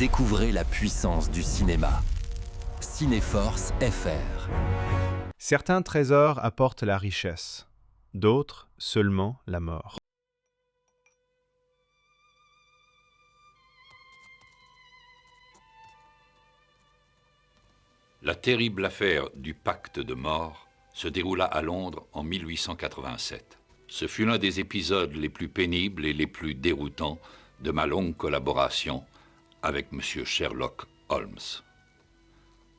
Découvrez la puissance du cinéma. Cinéforce FR. Certains trésors apportent la richesse, d'autres seulement la mort. La terrible affaire du pacte de mort se déroula à Londres en 1887. Ce fut l'un des épisodes les plus pénibles et les plus déroutants de ma longue collaboration avec M. Sherlock Holmes.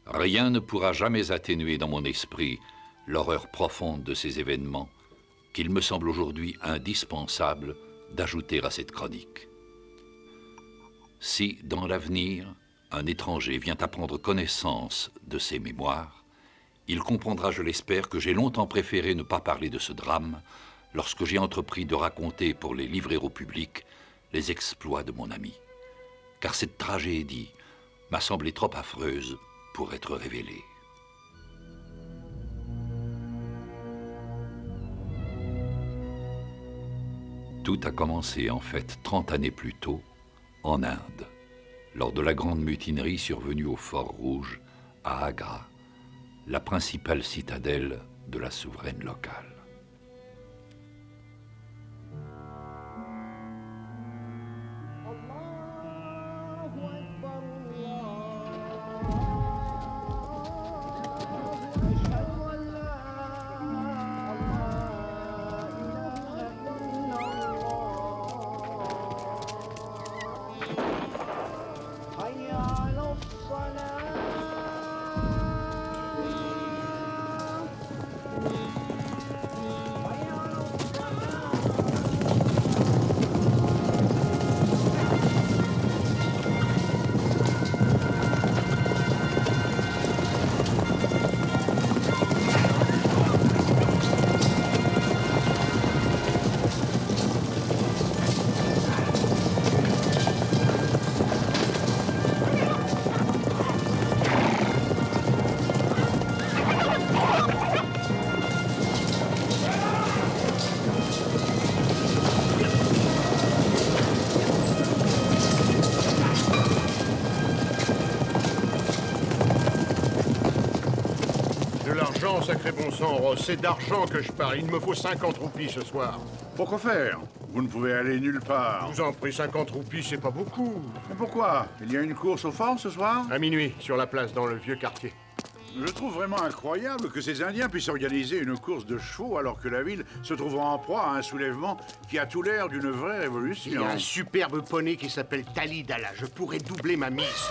Rien ne pourra jamais atténuer dans mon esprit l'horreur profonde de ces événements qu'il me semble aujourd'hui indispensable d'ajouter à cette chronique. Si, dans l'avenir, un étranger vient à prendre connaissance de ces mémoires, il comprendra, je l'espère, que j'ai longtemps préféré ne pas parler de ce drame lorsque j'ai entrepris de raconter pour les livrer au public les exploits de mon ami. Car cette tragédie m'a semblé trop affreuse pour être révélée. Tout a commencé en fait 30 années plus tôt, en Inde, lors de la grande mutinerie survenue au Fort Rouge, à Agra, la principale citadelle de la souveraine locale. Sacré bon sang, Ross, c'est d'argent que je parle. Il me faut 50 roupies ce soir. Pourquoi faire? Vous ne pouvez aller nulle part. Je vous en prie, 50 roupies, c'est pas beaucoup. Mais pourquoi? Il y a une course au fort ce soir? À minuit, sur la place, dans le vieux quartier. Je trouve vraiment incroyable que ces Indiens puissent organiser une course de chevaux alors que la ville se trouve en proie à un soulèvement qui a tout l'air d'une vraie révolution. Il y a un superbe poney qui s'appelle Talidala. Je pourrais doubler ma mise.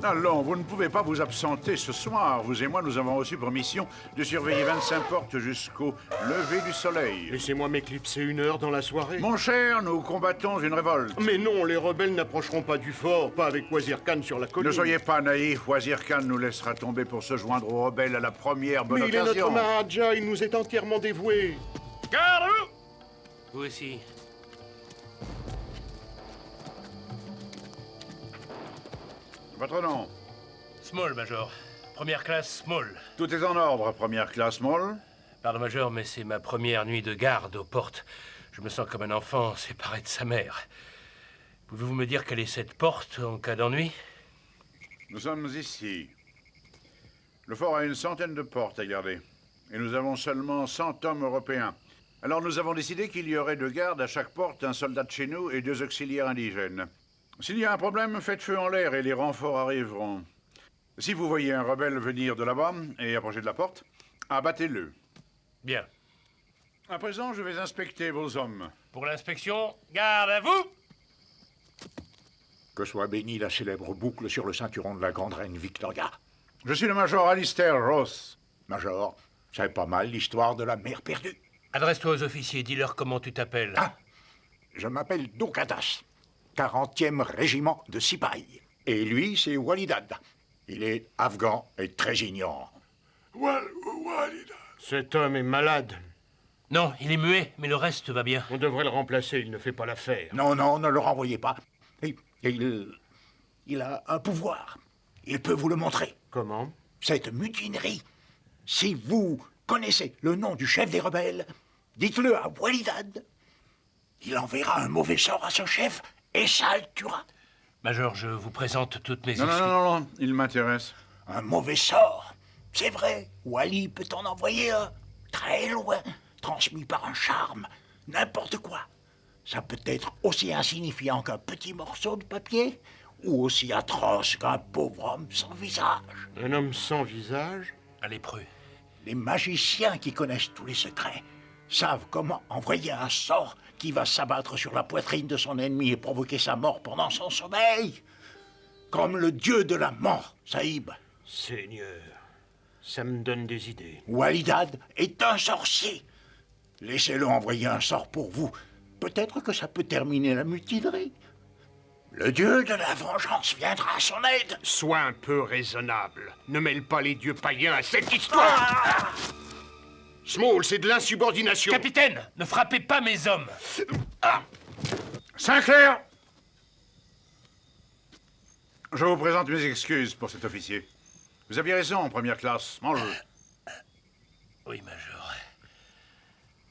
Allons, vous ne pouvez pas vous absenter ce soir. Vous et moi, nous avons reçu pour mission de surveiller 25 portes jusqu'au lever du soleil. Laissez-moi m'éclipser 1 heure dans la soirée. Mon cher, nous combattons une révolte. Mais non, les rebelles n'approcheront pas du fort, pas avec Wazir Khan sur la colline. Ne soyez pas naïfs, Wazir Khan nous laissera tomber pour se joindre aux rebelles à la première bonne occasion. Mais il est notre Maharaja, il nous est entièrement dévoué. Garde! Vous aussi. Votre nom? Small, Major. Première classe, Small. Tout est en ordre, première classe, Small. Pardon, Major, mais c'est ma première nuit de garde aux portes. Je me sens comme un enfant séparé de sa mère. Pouvez-vous me dire quelle est cette porte en cas d'ennui? Nous sommes ici. Le fort a une centaine de portes à garder. Et nous avons seulement 100 hommes européens. Alors nous avons décidé qu'il y aurait 2 gardes à chaque porte, un soldat de chez nous et 2 auxiliaires indigènes. S'il y a un problème, faites feu en l'air et les renforts arriveront. Si vous voyez un rebelle venir de là-bas et approcher de la porte, abattez-le. Bien. À présent, je vais inspecter vos hommes. Pour l'inspection, garde à vous! Que soit bénie la célèbre boucle sur le ceinturon de la grande reine Victoria. Je suis le major Alistair Ross. Major, c'est pas mal l'histoire de la mer perdue. Adresse-toi aux officiers, dis-leur comment tu t'appelles. Ah, je m'appelle Doukadas, 40e régiment de Sipahi. Et lui, c'est Walidad. Il est afghan et très ignorant. Walidad. Cet homme est malade. Non, il est muet, mais le reste va bien. On devrait le remplacer, il ne fait pas l'affaire. Non, non, ne le renvoyez pas. Il a un pouvoir. Il peut vous le montrer. Comment? Cette mutinerie. Si vous connaissez le nom du chef des rebelles? Dites-le à Walidad. Il enverra un mauvais sort à ce chef et ça le tuera. Major, je vous présente toutes mes Non, excuses. non, il m'intéresse. Un mauvais sort, c'est vrai. Wally peut en envoyer un très loin, transmis par un charme, n'importe quoi. Ça peut être aussi insignifiant qu'un petit morceau de papier, ou aussi atroce qu'un pauvre homme sans visage. Un homme sans visage? Un lépreux. Les magiciens qui connaissent tous les secrets savent comment envoyer un sort qui va s'abattre sur la poitrine de son ennemi et provoquer sa mort pendant son sommeil. Comme le dieu de la mort, Saïb. Seigneur, ça me donne des idées. Walidad est un sorcier. Laissez-le envoyer un sort pour vous. Peut-être que ça peut terminer la mutinerie. Le dieu de la vengeance viendra à son aide. Sois un peu raisonnable. Ne mêle pas les dieux païens à cette histoire. Small, c'est de l'insubordination. Capitaine, ne frappez pas mes hommes. Sinclair! Je vous présente mes excuses pour cet officier. Vous aviez raison en première classe. Mangez. Oui, Major.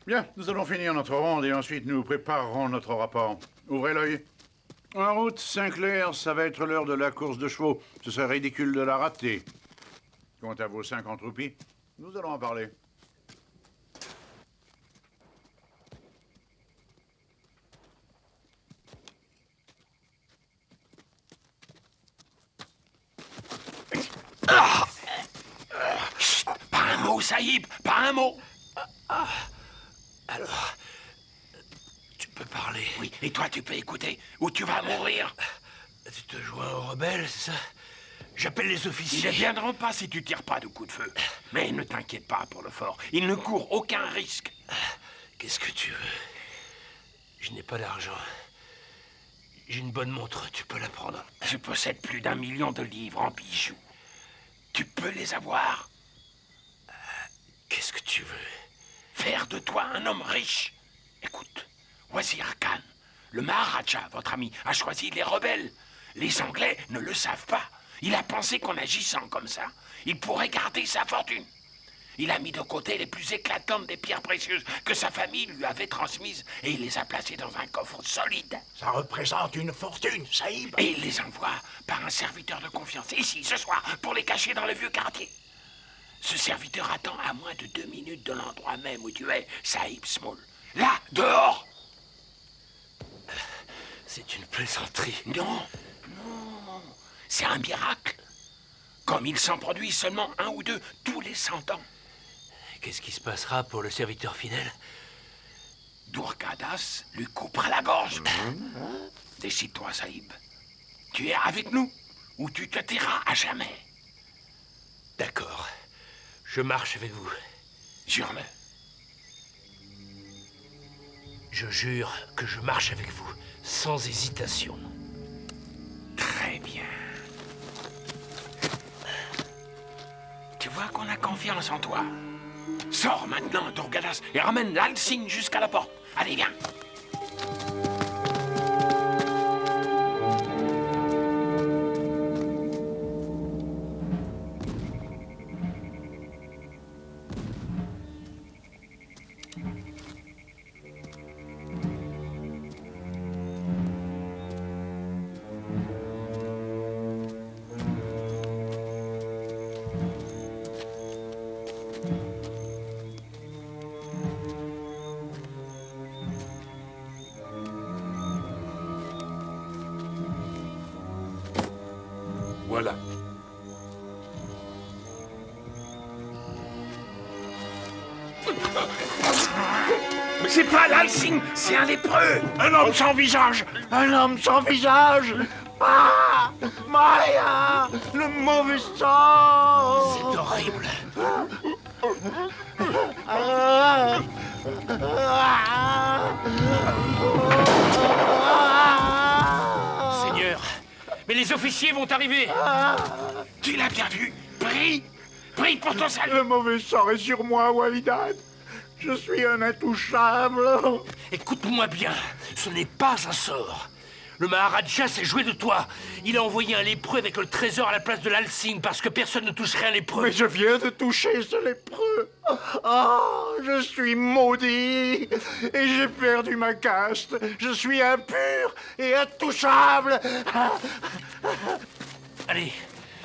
Bien, nous allons finir notre ronde et ensuite nous préparerons notre rapport. Ouvrez l'œil. En route, Sinclair, ça va être l'heure de la course de chevaux. Ce serait ridicule de la rater. Quant à vos 50 roupies, nous allons en parler. Pas un mot, Saïb, pas un mot. Alors, tu peux parler. Oui, et toi, tu peux écouter, ou tu vas mourir. Tu te joins aux rebelles, c'est ça? J'appelle les officiers. Ils ne viendront pas si tu tires pas de coup de feu. Mais ne t'inquiète pas pour le fort. Ils ne courent aucun risque. Qu'est-ce que tu veux? Je n'ai pas d'argent. J'ai une bonne montre, tu peux la prendre. Je possède plus d'1 million de livres en bijoux. Tu peux les avoir. Qu'est-ce que tu veux? Faire de toi un homme riche. Écoute, Wazir Khan, le Maharaja, votre ami, a choisi les rebelles. Les Anglais ne le savent pas. Il a pensé qu'en agissant comme ça, il pourrait garder sa fortune. Il a mis de côté les plus éclatantes des pierres précieuses que sa famille lui avait transmises et il les a placées dans un coffre solide. Ça représente une fortune, Saïb. Et il les envoie par un serviteur de confiance, ici, ce soir, pour les cacher dans le vieux quartier. Ce serviteur attend à moins de 2 minutes de l'endroit même où tu es, Saïb Small. Là, dehors. C'est une plaisanterie. Non, non, c'est un miracle. Comme il s'en produit seulement 1 ou 2 tous les 100 ans. Qu'est-ce qui se passera pour le serviteur fidèle? Durgadas lui coupera la gorge. Décide-toi, Saïb. Tu es avec nous ou tu te tairas à jamais. D'accord. Je marche avec vous. Jure-le. Je jure que je marche avec vous, sans hésitation. Très bien. Tu vois qu'on a confiance en toi. Sors maintenant, Durgadas, et ramène l'Alsing jusqu'à la porte. Allez, viens. Voilà. C'est pas l'Alsing, c'est un lépreux. Un homme sans visage. Un homme sans visage. Ah, Maya, le mauvais sort. C'est horrible. Seigneur, mais les officiers vont arriver. Tu l'as bien vu. Prie. Prie pour ton salut. Le mauvais sort est sur moi, Walidad. Je suis un intouchable. Écoute-moi bien, ce n'est pas un sort. Le Maharaja s'est joué de toi. Il a envoyé un lépreux avec le trésor à la place de l'Alcine parce que personne ne toucherait un lépreux. Mais je viens de toucher ce lépreux. Ah, je suis maudit. Et j'ai perdu ma caste. Je suis impur et intouchable. Allez,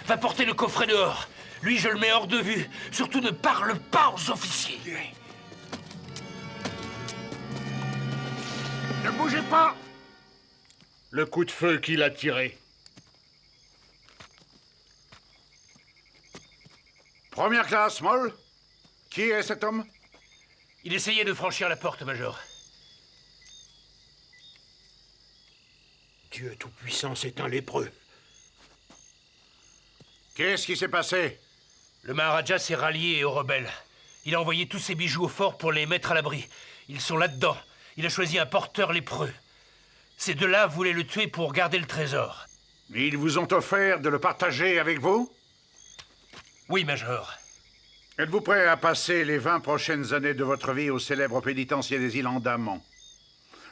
va porter le coffret dehors. Lui, je le mets hors de vue. Surtout ne parle pas aux officiers. Ne bougez pas. Le coup de feu qu'il a tiré. Première classe, Moll. Qui est cet homme? Il essayait de franchir la porte, Major. Dieu Tout-Puissant, c'est un lépreux. Qu'est-ce qui s'est passé? Le Maharaja s'est rallié aux rebelles. Il a envoyé tous ses bijoux au fort pour les mettre à l'abri. Ils sont là-dedans. Il a choisi un porteur lépreux. Ces deux-là voulaient le tuer pour garder le trésor. Ils vous ont offert de le partager avec vous? Oui, Major. Êtes-vous prêt à passer les 20 prochaines années de votre vie au célèbre pénitencier des îles Andaman?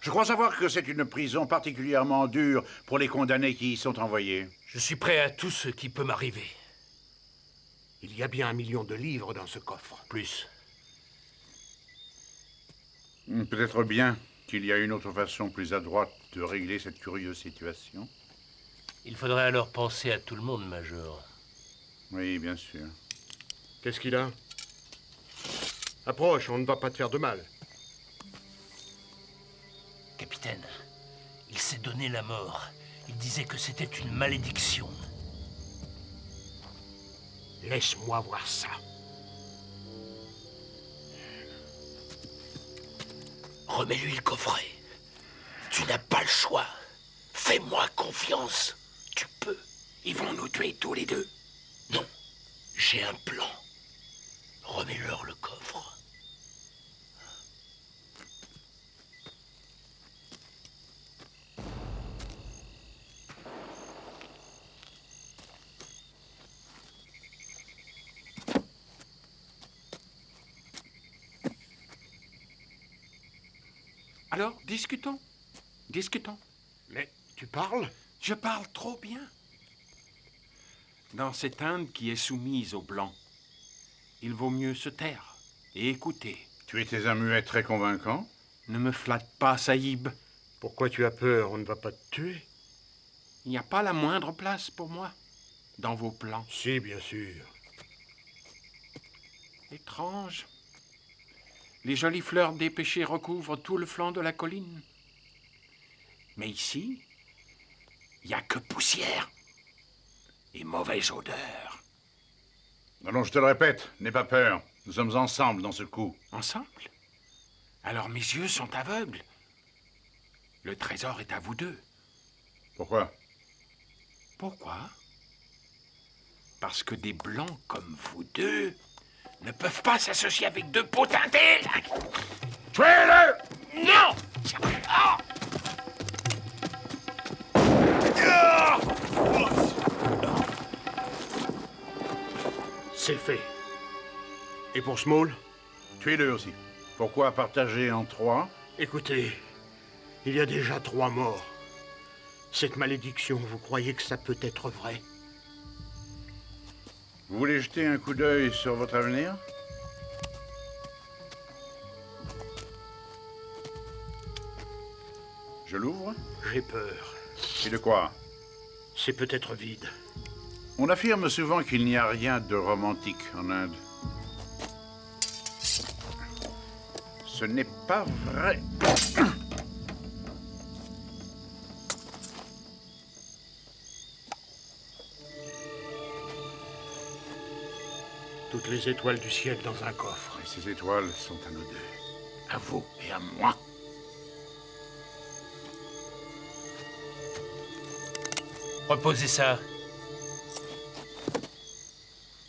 Je crois savoir que c'est une prison particulièrement dure pour les condamnés qui y sont envoyés. Je suis prêt à tout ce qui peut m'arriver. Il y a bien 1 million de livres dans ce coffre. Plus. Peut-être bien qu'il y a une autre façon plus adroite de régler cette curieuse situation. Il faudrait alors penser à tout le monde, Major. Oui, bien sûr. Qu'est-ce qu'il a? Approche, on ne va pas te faire de mal. Capitaine, il s'est donné la mort. Il disait que c'était une malédiction. Laisse-moi voir ça. Remets-lui le coffret. Tu n'as pas le choix. Fais-moi confiance. Tu peux. Ils vont nous tuer tous les deux. Non, j'ai un plan. Remets-leur le coffre. Alors, discutons. Discutons. Mais tu parles? Je parle trop bien. Dans cette Inde qui est soumise aux Blancs, il vaut mieux se taire et écouter. Tu étais un muet très convaincant. Ne me flatte pas, Saïb. Pourquoi tu as peur? On ne va pas te tuer? Il n'y a pas la moindre place pour moi dans vos plans. Si, bien sûr. Étrange. Les jolies fleurs dépêchées recouvrent tout le flanc de la colline. Mais ici, il n'y a que poussière et mauvaise odeur. Allons, je te le répète, n'aie pas peur. Nous sommes ensemble dans ce coup. Ensemble? Alors mes yeux sont aveugles. Le trésor est à vous deux. Pourquoi? Pourquoi? Parce que des blancs comme vous deux ne peuvent pas s'associer avec deux potentés. Tuez-le! Non! Ah! C'est fait. Et pour Small? Tuez-le aussi. Pourquoi partager en 3? Écoutez, il y a déjà 3 morts. Cette malédiction, vous croyez que ça peut être vrai? Vous voulez jeter un coup d'œil sur votre avenir? Je l'ouvre? J'ai peur. Et de quoi? C'est peut-être vide. On affirme souvent qu'il n'y a rien de romantique en Inde. Ce n'est pas vrai. Toutes les étoiles du ciel dans un coffre. Et ces étoiles sont à nous deux. À vous et à moi. Reposez ça.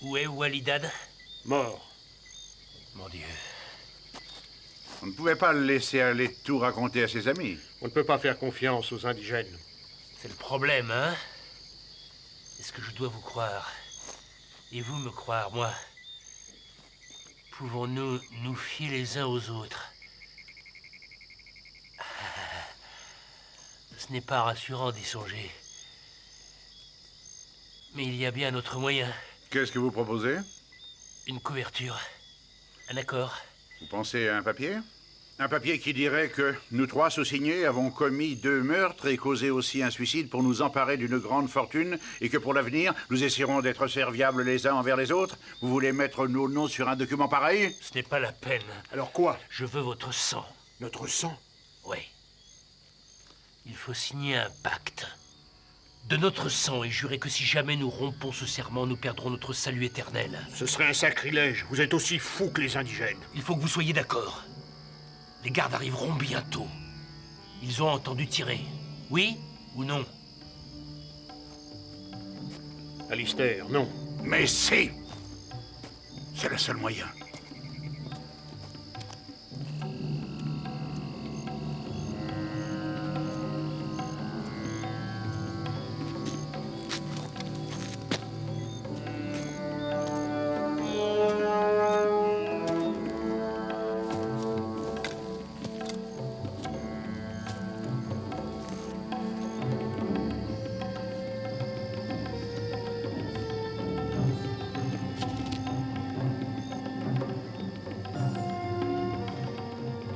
Où est Walidad? Mort. Mon Dieu. On ne pouvait pas le laisser aller tout raconter à ses amis. On ne peut pas faire confiance aux indigènes. C'est le problème, hein? Est-ce que je dois vous croire? Et vous me croire, moi? Pouvons-nous nous fier les uns aux autres? Ce n'est pas rassurant d'y songer. Mais il y a bien un autre moyen. Qu'est-ce que vous proposez? Une couverture. Un accord. Vous pensez à un papier? Un papier qui dirait que nous trois sous-signés avons commis 2 meurtres et causé aussi un suicide pour nous emparer d'une grande fortune et que pour l'avenir, nous essaierons d'être serviables les uns envers les autres. Vous voulez mettre nos noms sur un document pareil? Ce n'est pas la peine. Alors quoi? Je veux votre sang. Notre sang? Oui. Il faut signer un pacte. De notre sang et jurer que si jamais nous rompons ce serment, nous perdrons notre salut éternel. Ce serait un sacrilège. Vous êtes aussi fous que les indigènes. Il faut que vous soyez d'accord. Les gardes arriveront bientôt. Ils ont entendu tirer. Oui ou non? Alistair, non. Mais si! C'est le seul moyen.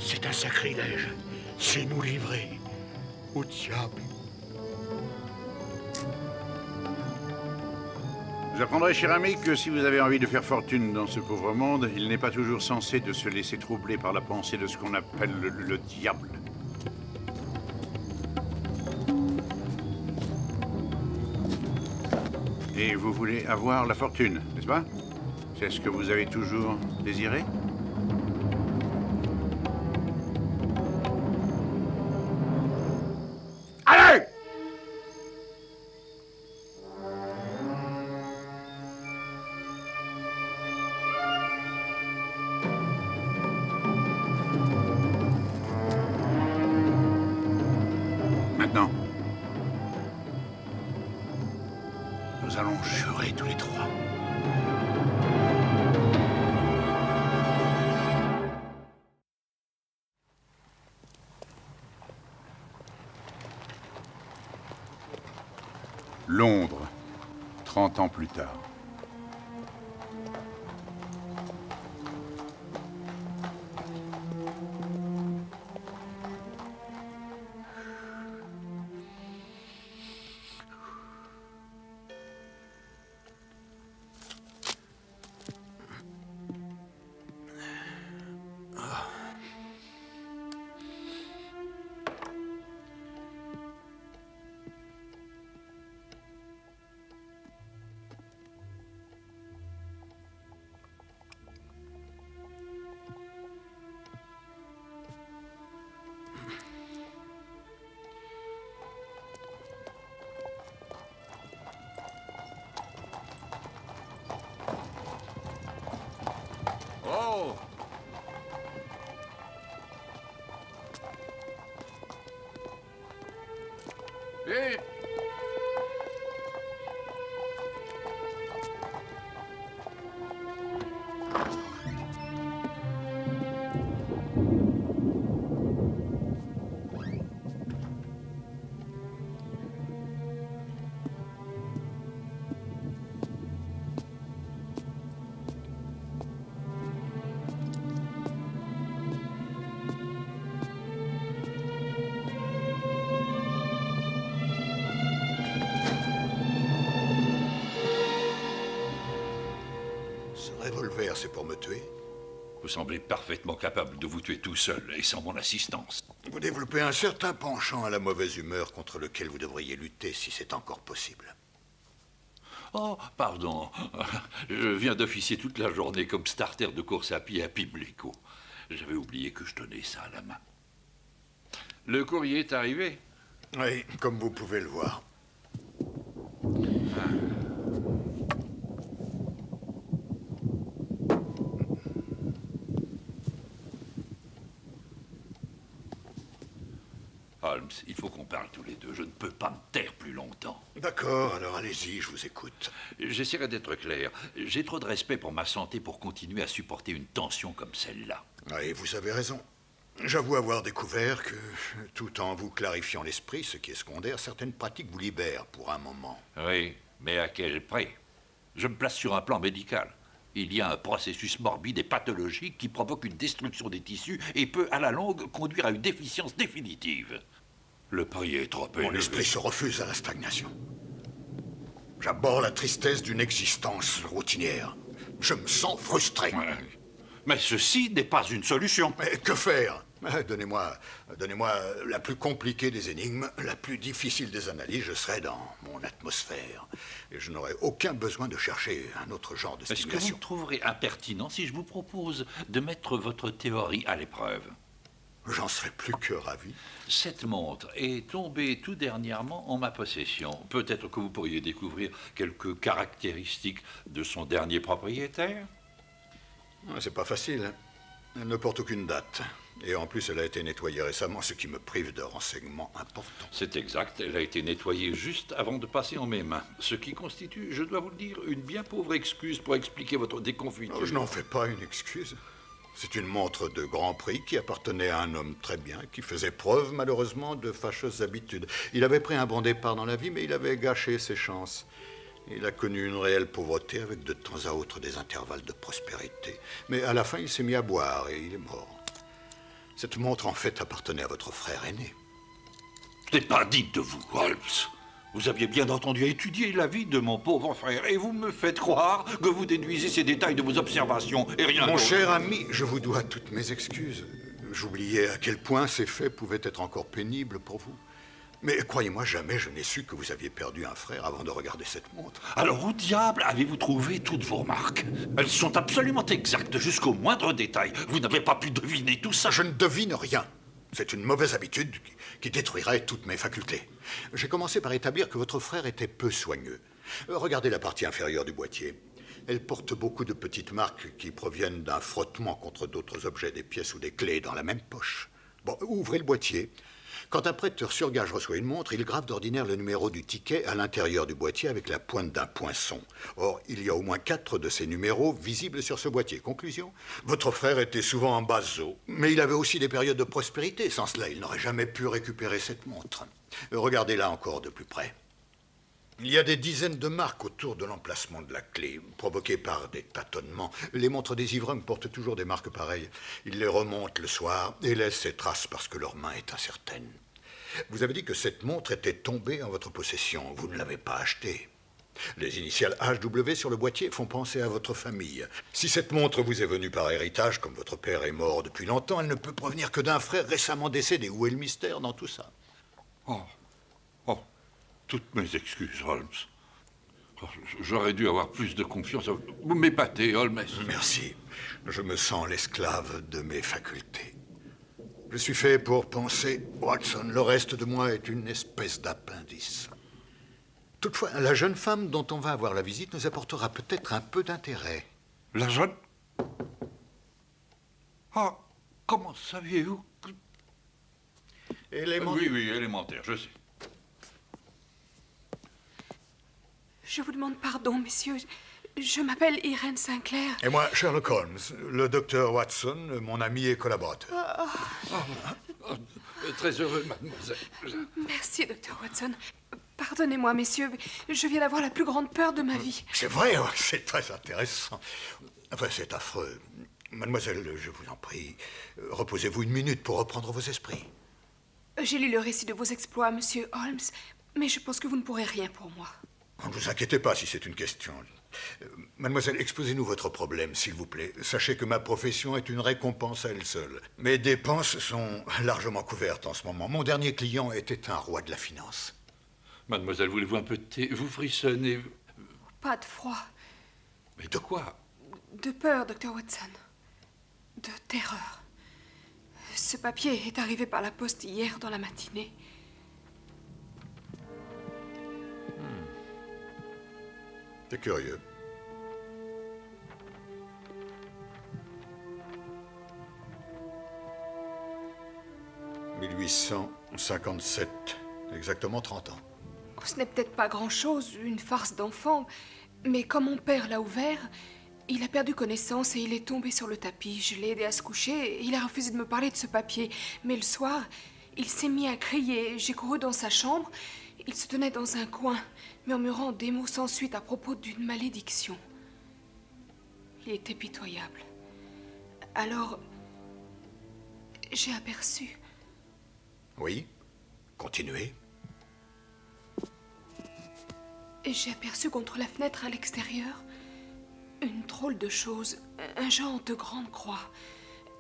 C'est un sacrilège. C'est nous livrer au diable. J'apprendrai, cher ami, que si vous avez envie de faire fortune dans ce pauvre monde, il n'est pas toujours censé de se laisser troubler par la pensée de ce qu'on appelle le diable. Et vous voulez avoir la fortune, n'est-ce pas? C'est ce que vous avez toujours désiré? Allez! Maintenant, nous allons jurer tous les trois. Londres, 30 ans plus tard. Oh! Hé! Ce revolver, c'est pour me tuer? Vous semblez parfaitement capable de vous tuer tout seul et sans mon assistance. Vous développez un certain penchant à la mauvaise humeur contre lequel vous devriez lutter si c'est encore possible. Oh, pardon. Je viens d'officier toute la journée comme starter de course à pied à Pimlico. J'avais oublié que je tenais ça à la main. Le courrier est arrivé. Oui, comme vous pouvez le voir. Holmes, il faut qu'on parle tous les deux. Je ne peux pas me taire plus longtemps. D'accord, alors allez-y, je vous écoute. J'essaierai d'être clair. J'ai trop de respect pour ma santé pour continuer à supporter une tension comme celle-là. Oui, vous avez raison. J'avoue avoir découvert que, tout en vous clarifiant l'esprit, ce qui est secondaire, certaines pratiques vous libèrent pour un moment. Oui, mais à quel prix? Je me place sur un plan médical. Il y a un processus morbide et pathologique qui provoque une destruction des tissus et peut, à la longue, conduire à une déficience définitive. Le prix est trop élevé. Mon esprit se refuse à la stagnation. J'abhorre la tristesse d'une existence routinière. Je me sens frustré. Ouais. Mais ceci n'est pas une solution. Mais que faire? Donnez-moi la plus compliquée des énigmes, la plus difficile des analyses. Je serai dans mon atmosphère. Et je n'aurai aucun besoin de chercher un autre genre de Est-ce que vous stimulation. me trouverez impertinent si je vous propose de mettre votre théorie à l'épreuve? J'en serais plus que ravi. Cette montre est tombée tout dernièrement en ma possession. Peut-être que vous pourriez découvrir quelques caractéristiques de son dernier propriétaire? C'est pas facile. Elle ne porte aucune date. Et en plus, elle a été nettoyée récemment, ce qui me prive de renseignements importants. C'est exact. Elle a été nettoyée juste avant de passer en mes mains. Ce qui constitue, je dois vous le dire, une bien pauvre excuse pour expliquer votre déconfiture. Je n'en fais pas une excuse. C'est une montre de grand prix qui appartenait à un homme très bien, qui faisait preuve, malheureusement, de fâcheuses habitudes. Il avait pris un bon départ dans la vie, mais il avait gâché ses chances. Il a connu une réelle pauvreté avec de temps à autre des intervalles de prospérité. Mais à la fin, il s'est mis à boire et il est mort. Cette montre, en fait, appartenait à votre frère aîné. Ce n'est pas digne de vous, Holmes. Vous aviez bien entendu étudier la vie de mon pauvre frère et vous me faites croire que vous déduisez ces détails de vos observations et rien d'autre. Mon cher ami, je vous dois toutes mes excuses. J'oubliais à quel point ces faits pouvaient être encore pénibles pour vous. Mais croyez-moi, jamais je n'ai su que vous aviez perdu un frère avant de regarder cette montre. Alors où diable avez-vous trouvé toutes vos remarques? Elles sont absolument exactes jusqu'au moindre détail. Vous n'avez pas pu deviner tout ça. Je ne devine rien. C'est une mauvaise habitude qui détruirait toutes mes facultés. J'ai commencé par établir que votre frère était peu soigneux. Regardez la partie inférieure du boîtier. Elle porte beaucoup de petites marques qui proviennent d'un frottement contre d'autres objets, des pièces ou des clés dans la même poche. Bon, ouvrez le boîtier. Quand un prêteur sur gage reçoit une montre, il grave d'ordinaire le numéro du ticket à l'intérieur du boîtier avec la pointe d'un poinçon. Or, il y a au moins 4 de ces numéros visibles sur ce boîtier. Conclusion, votre frère était souvent en basse eau, mais il avait aussi des périodes de prospérité. Sans cela, il n'aurait jamais pu récupérer cette montre. Regardez-la encore de plus près. Il y a des dizaines de marques autour de l'emplacement de la clé, provoquées par des tâtonnements. Les montres des ivrognes portent toujours des marques pareilles. Ils les remontent le soir et laissent ces traces parce que leur main est incertaine. Vous avez dit que cette montre était tombée en votre possession. Vous ne l'avez pas achetée. Les initiales HW sur le boîtier font penser à votre famille. Si cette montre vous est venue par héritage, comme votre père est mort depuis longtemps, elle ne peut provenir que d'un frère récemment décédé. Où est le mystère dans tout ça? Toutes mes excuses, Holmes. J'aurais dû avoir plus de confiance. Vous m'épatez, Holmes. Merci. Je me sens l'esclave de mes facultés. Je suis fait pour penser, Watson. Le reste de moi est une espèce d'appendice. Toutefois, la jeune femme dont on va avoir la visite nous apportera peut-être un peu d'intérêt. La jeune... Ah, comment saviez-vous que... Élémentaire. Oui, élémentaire, je sais. Je vous demande pardon, messieurs. Je m'appelle Irène Sinclair. Et moi, Sherlock Holmes, le docteur Watson, mon ami et collaborateur. Très heureux, mademoiselle. Merci, docteur Watson. Pardonnez-moi, messieurs, je viens d'avoir la plus grande peur de ma vie. C'est vrai, c'est très intéressant. Enfin, c'est affreux. Mademoiselle, je vous en prie, reposez-vous une minute pour reprendre vos esprits. J'ai lu le récit de vos exploits, monsieur Holmes, mais je pense que vous ne pourrez rien pour moi. Ne vous inquiétez pas si c'est une question. Mademoiselle, exposez-nous votre problème, s'il vous plaît. Sachez que ma profession est une récompense à elle seule. Mes dépenses sont largement couvertes en ce moment. Mon dernier client était un roi de la finance. Mademoiselle, voulez-vous un peu de thé? Vous frissonnez. Pas de froid. Mais de quoi? De peur, docteur Watson. De terreur. Ce papier est arrivé par la poste hier dans la matinée. C'est curieux. « 1857, exactement 30 ans. Ce n'est peut-être pas grand-chose, une farce d'enfant, mais quand mon père l'a ouvert, Il a perdu connaissance et il est tombé sur le tapis. Je l'ai aidé à se coucher et il a refusé de me parler de ce papier. Mais le soir, il s'est mis à crier. J'ai couru dans sa chambre. Il se tenait dans un coin, murmurant des mots sans suite à propos d'une malédiction. Il était pitoyable. Alors, j'ai aperçu. Oui, continuez. Et j'ai aperçu contre la fenêtre à l'extérieur une drôle de chose, un genre de grande croix.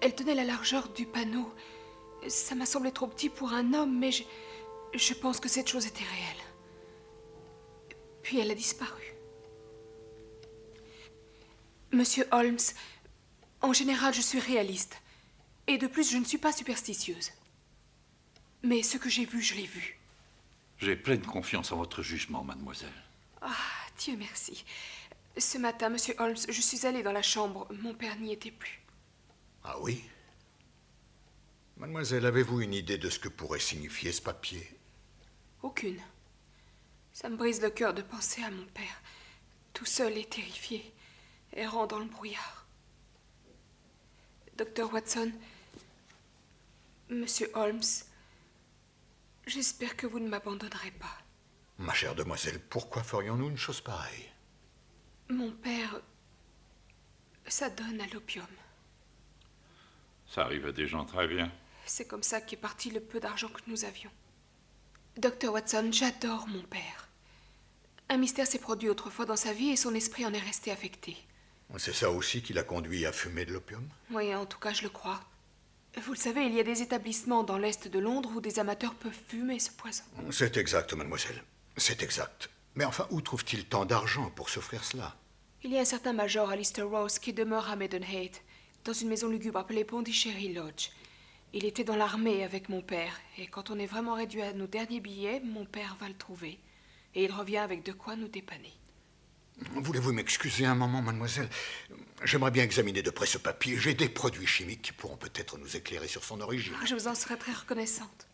Elle tenait la largeur du panneau. Ça m'a semblé trop petit pour un homme, mais je pense que cette chose était réelle. Puis elle a disparu. Monsieur Holmes, en général, je suis réaliste. Et de plus, je ne suis pas superstitieuse. Mais ce que j'ai vu, je l'ai vu. J'ai pleine confiance en votre jugement, mademoiselle. Ah, Dieu merci. Ce matin, monsieur Holmes, je suis allée dans la chambre. Mon père n'y était plus. Ah oui? Mademoiselle, avez-vous une idée de ce que pourrait signifier ce papier? Aucune. Ça me brise le cœur de penser à mon père, tout seul et terrifié, errant dans le brouillard. Docteur Watson, monsieur Holmes, j'espère que vous ne m'abandonnerez pas. Ma chère demoiselle, pourquoi ferions-nous une chose pareille? Mon père s'adonne à l'opium. Ça arrive à des gens très bien. C'est comme ça qu'est parti le peu d'argent que nous avions. Docteur Watson, j'adore mon père. Un mystère s'est produit autrefois dans sa vie et son esprit en est resté affecté. C'est ça aussi qui l'a conduit à fumer de l'opium? Oui, en tout cas, je le crois. Vous le savez, il y a des établissements dans l'est de Londres où des amateurs peuvent fumer ce poison. C'est exact, mademoiselle. C'est exact. Mais enfin, où trouve-t-il tant d'argent pour s'offrir cela? Il y a un certain major Alistair Rose qui demeure à Maidenhead, dans une maison lugubre appelée Pondicherry Lodge. Il était dans l'armée avec mon père, et quand on est vraiment réduit à nos derniers billets, mon père va le trouver. Et il revient avec de quoi nous dépanner. Voulez-vous m'excuser un moment, mademoiselle? J'aimerais bien examiner de près ce papier. J'ai des produits chimiques qui pourront peut-être nous éclairer sur son origine. Je vous en serais très reconnaissante.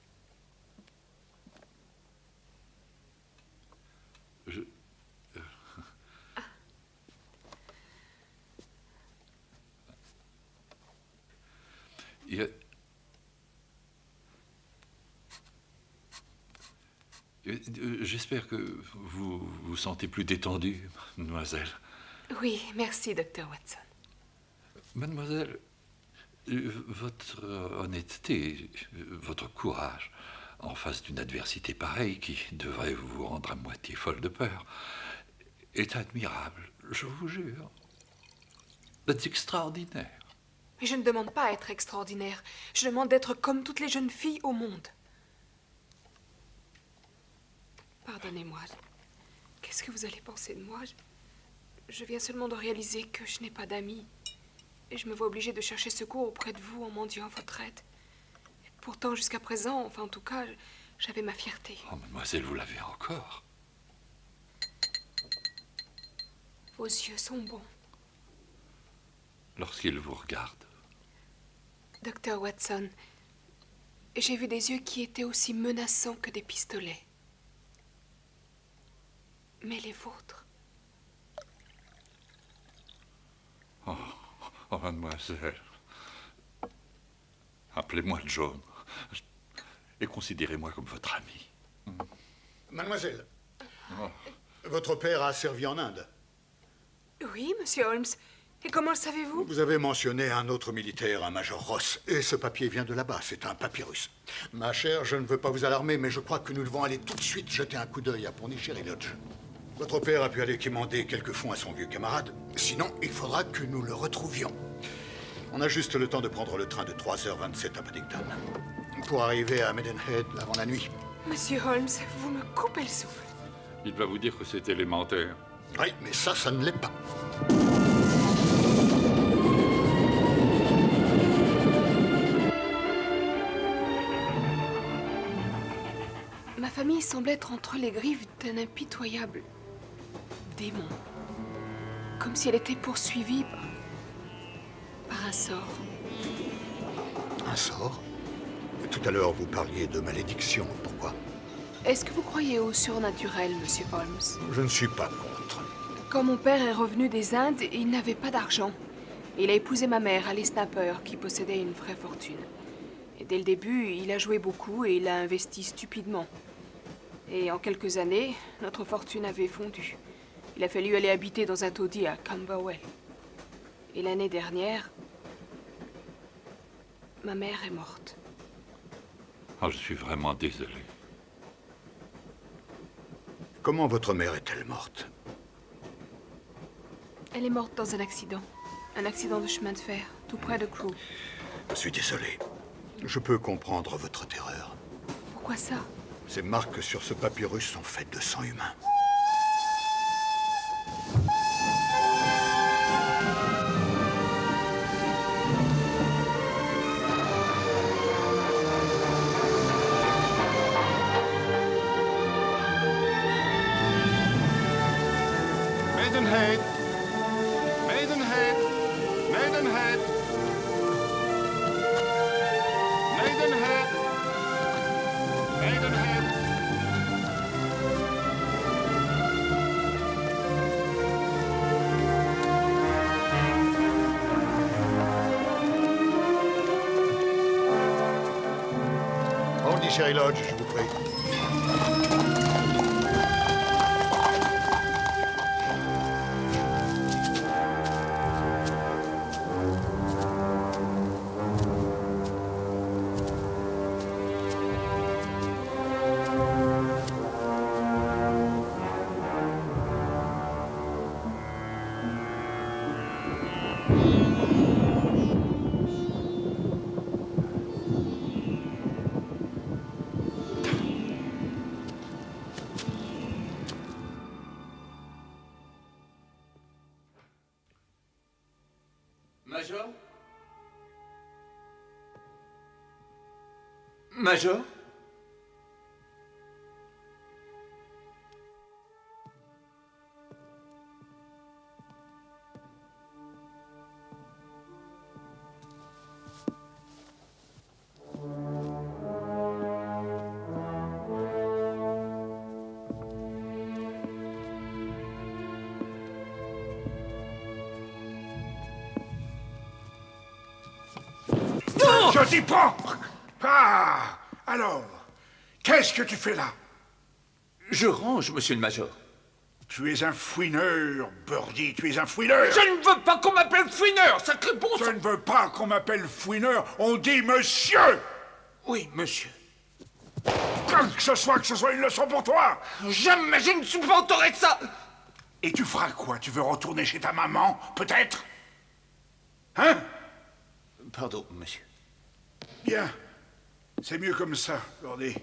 J'espère que vous vous sentez plus détendue, mademoiselle. Oui, merci, docteur Watson. Mademoiselle, votre honnêteté, votre courage, en face d'une adversité pareille qui devrait vous rendre à moitié folle de peur, est admirable, je vous jure. C'est extraordinaire. Mais je ne demande pas à être extraordinaire. Je demande d'être comme toutes les jeunes filles au monde. Pardonnez-moi. Qu'est-ce que vous allez penser de moi? Je viens seulement de réaliser que je n'ai pas d'amis. Et je me vois obligée de chercher secours auprès de vous en mendiant votre aide. Et pourtant, jusqu'à présent, enfin en tout cas, j'avais ma fierté. Oh, mademoiselle, vous l'avez encore. Vos yeux sont bons. Lorsqu'il vous regarde. Docteur Watson, j'ai vu des yeux qui étaient aussi menaçants que des pistolets. Mais les vôtres... Oh, mademoiselle. Appelez-moi John. Et considérez-moi comme votre ami. Mademoiselle, votre père a servi en Inde. Oui, monsieur Holmes. Et comment le savez-vous? Vous avez mentionné un autre militaire, un major Ross. Et ce papier vient de là-bas, c'est un papyrus. Ma chère, je ne veux pas vous alarmer, mais je crois que nous devons aller tout de suite jeter un coup d'œil à Pondicherry Lodge. Votre père a pu aller quémander quelques fonds à son vieux camarade. Sinon, il faudra que nous le retrouvions. On a juste le temps de prendre le train de 3h27 à Paddington. Pour arriver à Maidenhead avant la nuit. Monsieur Holmes, vous me coupez le souffle. Il va vous dire que c'est élémentaire. Oui, mais ça ne l'est pas. Ma famille semble être entre les griffes d'un impitoyable démon. Comme si elle était poursuivie par un sort. Un sort? Tout à l'heure, vous parliez de malédiction. Pourquoi? Est-ce que vous croyez au surnaturel, monsieur Holmes? Je ne suis pas contre. Quand mon père est revenu des Indes, il n'avait pas d'argent. Il a épousé ma mère, Alice Snapper, qui possédait une vraie fortune. Et dès le début, il a joué beaucoup et il a investi stupidement. Et en quelques années, notre fortune avait fondu. Il a fallu aller habiter dans un taudis à Camberwell. Et l'année dernière, ma mère est morte. Oh, je suis vraiment désolé. Comment votre mère est-elle morte? Elle est morte dans un accident. Un accident de chemin de fer, tout près de Crewe. Je suis désolé. Je peux comprendre votre terreur. Pourquoi ça? Ces marques sur ce papyrus sont faites de sang humain. Maidenhead! Maidenhead! Maidenhead! Maidenhead! Maidenhead! Sherry Lodge, je vous prie. Major? Major? Je t'y prends! Ah! Alors, qu'est-ce que tu fais là? Je range, monsieur le Major. Tu es un fouineur, Birdie, tu es un fouineur! Je ne veux pas qu'on m'appelle fouineur, sacré bon sang! Je ne veux pas qu'on m'appelle fouineur, on dit monsieur! Oui, monsieur. Que ce soit une leçon pour toi! Jamais je ne supporterai ça! Et tu feras quoi? Tu veux retourner chez ta maman, peut-être? Hein? Pardon, monsieur. Bien. C'est mieux comme ça, Birdie.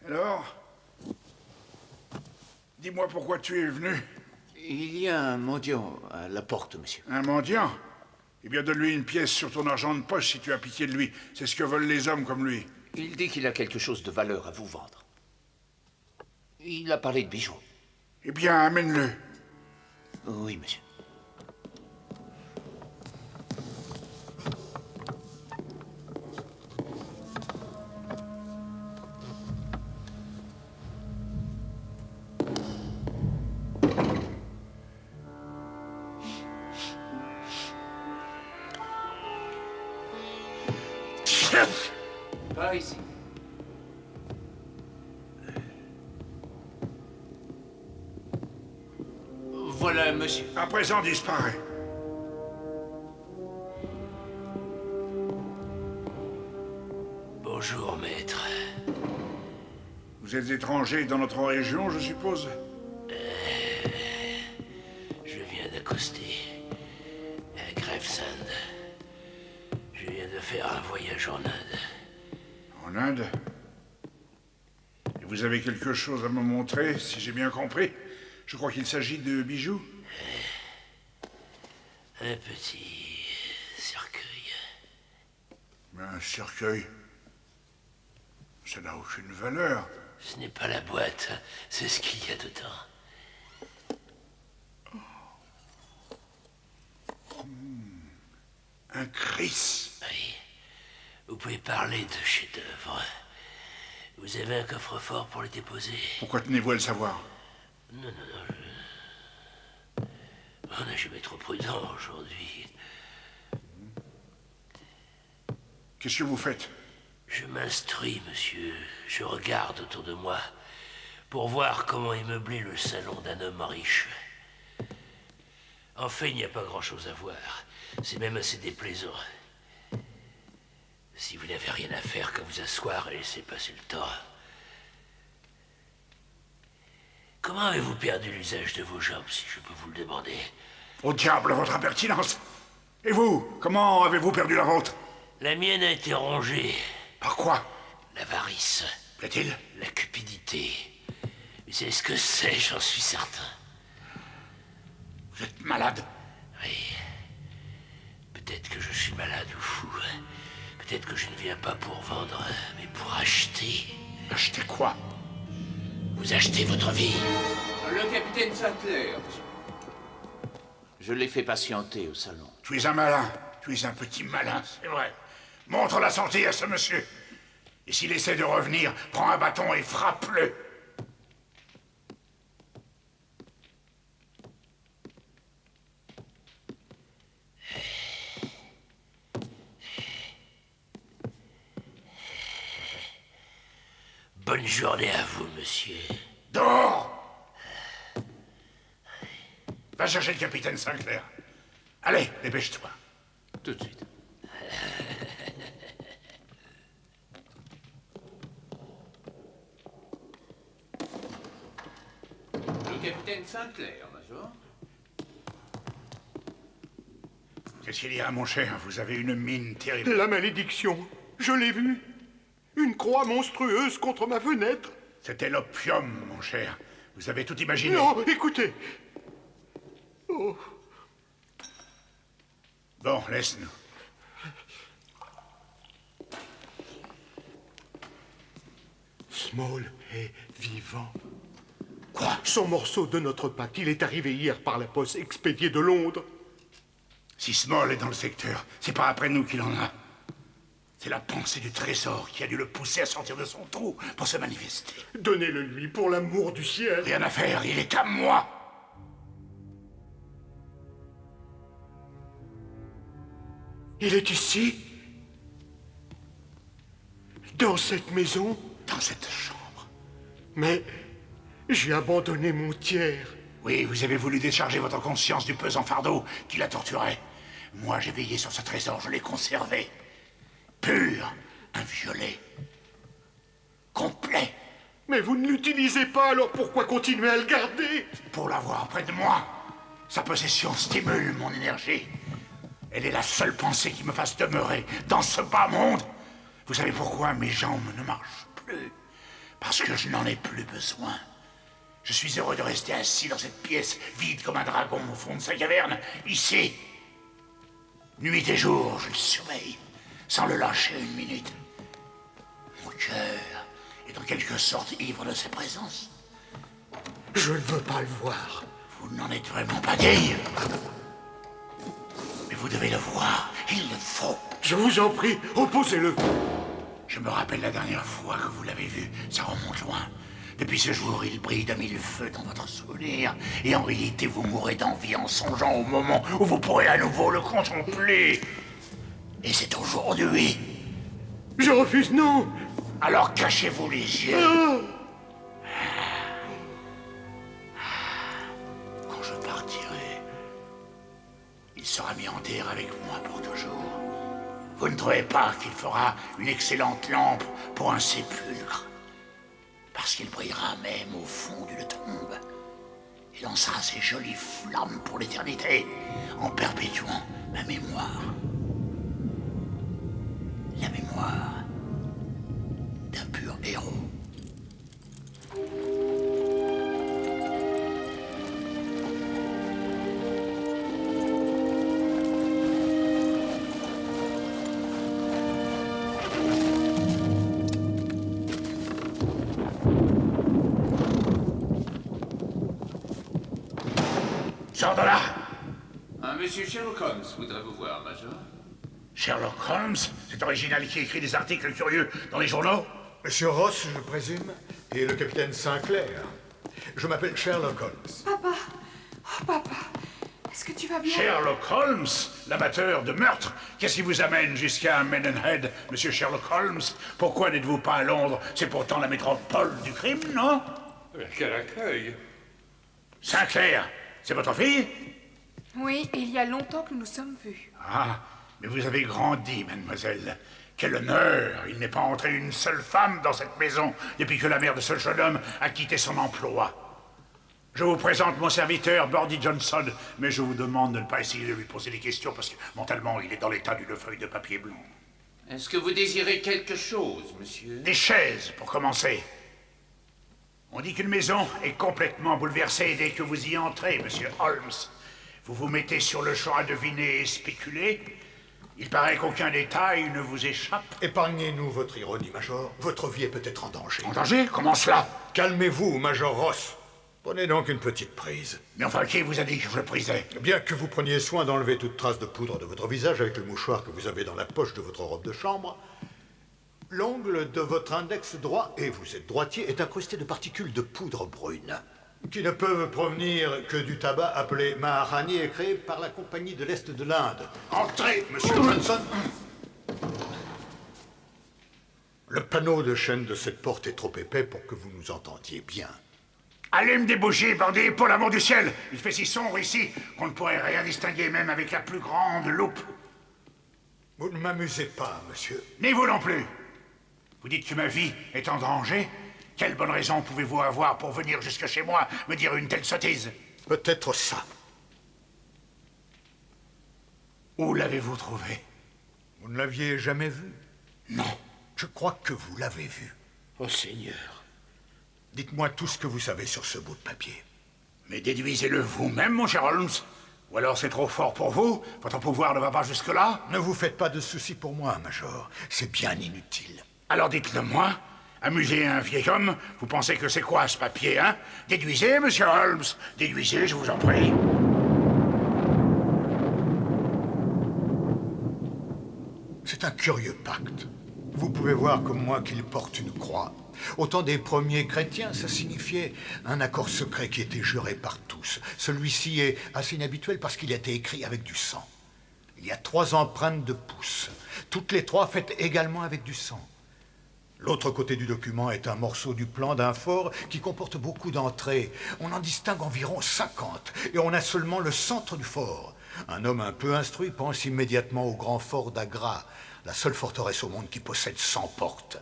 Alors? Dis-moi pourquoi tu es venu. Il y a un mendiant à la porte, monsieur. Un mendiant? Eh bien, donne-lui une pièce sur ton argent de poche si tu as pitié de lui. C'est ce que veulent les hommes comme lui. Il dit qu'il a quelque chose de valeur à vous vendre. Il a parlé de bijoux. Eh bien, amène-le. Oui, monsieur. Par ici. Voilà, monsieur. À présent, disparaît. Bonjour, maître. Vous êtes étranger dans notre région, je suppose? Je viens d'accoster à Gravesend. Je viens de faire un voyage en Inde. En Inde? Et vous avez quelque chose à me montrer, si j'ai bien compris? Je crois qu'il s'agit de bijoux. Un petit cercueil. Un cercueil? Ça n'a aucune valeur. Ce n'est pas la boîte, c'est ce qu'il y a dedans. Un Chris. Oui. Vous pouvez parler de chef-d'œuvre. Vous avez un coffre-fort pour les déposer? Pourquoi tenez-vous à le savoir? Non. On n'a jamais trop prudent aujourd'hui. Qu'est-ce que vous faites? Je m'instruis, monsieur. Je regarde autour de moi pour voir comment est meublé le salon d'un homme riche. En fait, il n'y a pas grand-chose à voir. C'est même assez déplaisant. Si vous n'avez rien à faire qu'à vous asseoir et laisser passer le temps. Comment avez-vous perdu l'usage de vos jambes, si je peux vous le demander? Au diable, votre impertinence! Et vous, comment avez-vous perdu la vôtre? La mienne a été rongée. Par quoi? L'avarice. Plaît-il? La cupidité. Vous savez ce que c'est, j'en suis certain. Vous êtes malade? Oui. Peut-être que je suis malade ou fou. Peut-être que je ne viens pas pour vendre, mais pour acheter. Acheter quoi? Vous achetez votre vie. Le capitaine Sinclair. Je l'ai fait patienter au salon. Tu es un malin. Tu es un petit malin, c'est vrai. Montre la santé à ce monsieur. Et s'il essaie de revenir, prends un bâton et frappe-le. Bonne journée à vous, monsieur. Dehors! Va chercher le capitaine Sinclair. Allez, dépêche-toi. Tout de suite. Le capitaine Sinclair, Major. Qu'est-ce qu'il y a, mon cher? Vous avez une mine terrible. La malédiction, je l'ai vue. Une croix monstrueuse contre ma fenêtre. C'était l'opium, mon cher. Vous avez tout imaginé. Non, écoutez. Oh. Bon, laisse-nous. Small est vivant. Quoi? Son morceau de notre pacte, il est arrivé hier par la poste expédiée de Londres. Si Small est dans le secteur, c'est pas après nous qu'il en a. C'est la pensée du trésor qui a dû le pousser à sortir de son trou pour se manifester. Donnez-le lui pour l'amour du ciel. Rien à faire, il est à moi. Il est ici? Dans cette maison? Dans cette chambre. Mais j'ai abandonné mon tiers. Oui, vous avez voulu décharger votre conscience du pesant fardeau qui la torturait. Moi, j'ai veillé sur ce trésor, je l'ai conservé. Pur, inviolé, complet. Mais vous ne l'utilisez pas, alors pourquoi continuer à le garder? Pour l'avoir près de moi. Sa possession stimule mon énergie. Elle est la seule pensée qui me fasse demeurer dans ce bas monde. Vous savez pourquoi mes jambes ne marchent plus? Parce que je n'en ai plus besoin. Je suis heureux de rester assis dans cette pièce, vide comme un dragon au fond de sa caverne, ici. Nuit et jour, je le surveille, sans le lâcher une minute. Mon cœur est en quelque sorte ivre de sa présence. Je ne veux pas le voir. Vous n'en êtes vraiment pas digne. Mais vous devez le voir, il le faut. Je vous en prie, opposez-le. Je me rappelle la dernière fois que vous l'avez vu, ça remonte loin. Depuis ce jour, il brille de mille feux dans votre souvenir. Et en réalité, vous mourrez d'envie en songeant au moment où vous pourrez à nouveau le contempler. Et c'est aujourd'hui. Je refuse, non. Alors cachez-vous les yeux. Quand je partirai, il sera mis en terre avec moi pour toujours. Vous ne trouvez pas qu'il fera une excellente lampe pour un sépulcre? Parce qu'il brillera même au fond d'une tombe et lancera ses jolies flammes pour l'éternité en perpétuant ma mémoire. La mémoire d'un pur héros. Sors de là! Un monsieur Sherlock Holmes voudrait vous voir, Major. Sherlock Holmes? Cet original qui écrit des articles curieux dans les journaux? Monsieur Ross, je présume, et le capitaine Sinclair. Je m'appelle Sherlock Holmes. Papa. Oh, papa. Est-ce que tu vas bien? Sherlock Holmes, l'amateur de meurtre. Qu'est-ce qui vous amène jusqu'à Maidenhead, monsieur Sherlock Holmes? Pourquoi n'êtes-vous pas à Londres? C'est pourtant la métropole du crime, non? Quel accueil! Sinclair, c'est votre fille? Oui, il y a longtemps que nous nous sommes vus. Ah, mais vous avez grandi, mademoiselle. Quel honneur! Il n'est pas entré une seule femme dans cette maison depuis que la mère de ce jeune homme a quitté son emploi. Je vous présente mon serviteur, Birdie Johnson, mais je vous demande de ne pas essayer de lui poser des questions parce que mentalement, il est dans l'état d'une feuille de papier blanc. Est-ce que vous désirez quelque chose, monsieur? Des chaises, pour commencer. On dit qu'une maison est complètement bouleversée dès que vous y entrez, monsieur Holmes. Vous vous mettez sur le champ à deviner et spéculer. Il paraît qu'aucun détail ne vous échappe. Épargnez-nous votre ironie, Major. Votre vie est peut-être en danger. En danger? Comment cela? Calmez-vous, Major Ross. Prenez donc une petite prise. Mais enfin, qui vous a dit que je le prisais? Bien que vous preniez soin d'enlever toute trace de poudre de votre visage avec le mouchoir que vous avez dans la poche de votre robe de chambre, l'ongle de votre index droit, et vous êtes droitier, est incrusté de particules de poudre brune, qui ne peuvent provenir que du tabac appelé Maharani et créé par la Compagnie de l'Est de l'Inde. Entrez, monsieur Johnson. Le panneau de chaîne de cette porte est trop épais pour que vous nous entendiez bien. Allume des bougies, bandit, pour l'amour du ciel. Il fait si sombre ici qu'on ne pourrait rien distinguer même avec la plus grande loupe. Vous ne m'amusez pas, monsieur. Ni vous non plus. Vous dites que ma vie est en danger? Quelle bonne raison pouvez-vous avoir pour venir jusque chez moi me dire une telle sottise? Peut-être ça. Où l'avez-vous trouvé? Vous ne l'aviez jamais vu? Non. Je crois que vous l'avez vu. Oh, Seigneur. Dites-moi tout ce que vous savez sur ce bout de papier. Mais déduisez-le vous-même, mon cher Holmes. Ou alors c'est trop fort pour vous? Votre pouvoir ne va pas jusque-là? Ne vous faites pas de soucis pour moi, Major. C'est bien inutile. Alors dites-le moi. Amusez un vieil homme. Vous pensez que c'est quoi ce papier, hein? Déduisez, monsieur Holmes. Déduisez, je vous en prie. C'est un curieux pacte. Vous pouvez voir comme moi qu'il porte une croix. Au temps des premiers chrétiens, ça signifiait un accord secret qui était juré par tous. Celui-ci est assez inhabituel parce qu'il a été écrit avec du sang. Il y a 3 empreintes de pouces, toutes les 3 faites également avec du sang. L'autre côté du document est un morceau du plan d'un fort qui comporte beaucoup d'entrées. On en distingue environ 50, et on a seulement le centre du fort. Un homme un peu instruit pense immédiatement au grand fort d'Agra, la seule forteresse au monde qui possède 100 portes.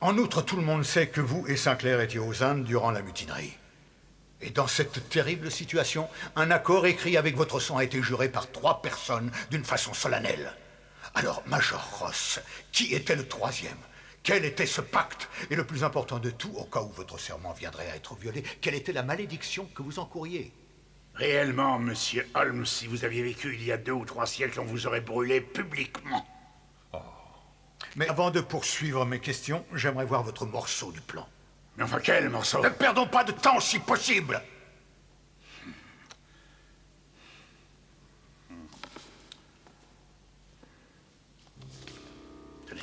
En outre, tout le monde sait que vous et Sinclair étiez aux Indes durant la mutinerie. Et dans cette terrible situation, un accord écrit avec votre sang a été juré par 3 personnes d'une façon solennelle. Alors, Major Ross, qui était le 3e? Quel était ce pacte? Et le plus important de tout, au cas où votre serment viendrait à être violé, quelle était la malédiction que vous encouriez? Réellement, monsieur Holmes, si vous aviez vécu il y a 2 ou 3 siècles, on vous aurait brûlé publiquement. Mais avant de poursuivre mes questions, j'aimerais voir votre morceau du plan. Mais enfin, quel morceau? Ne perdons pas de temps si possible. Tenez.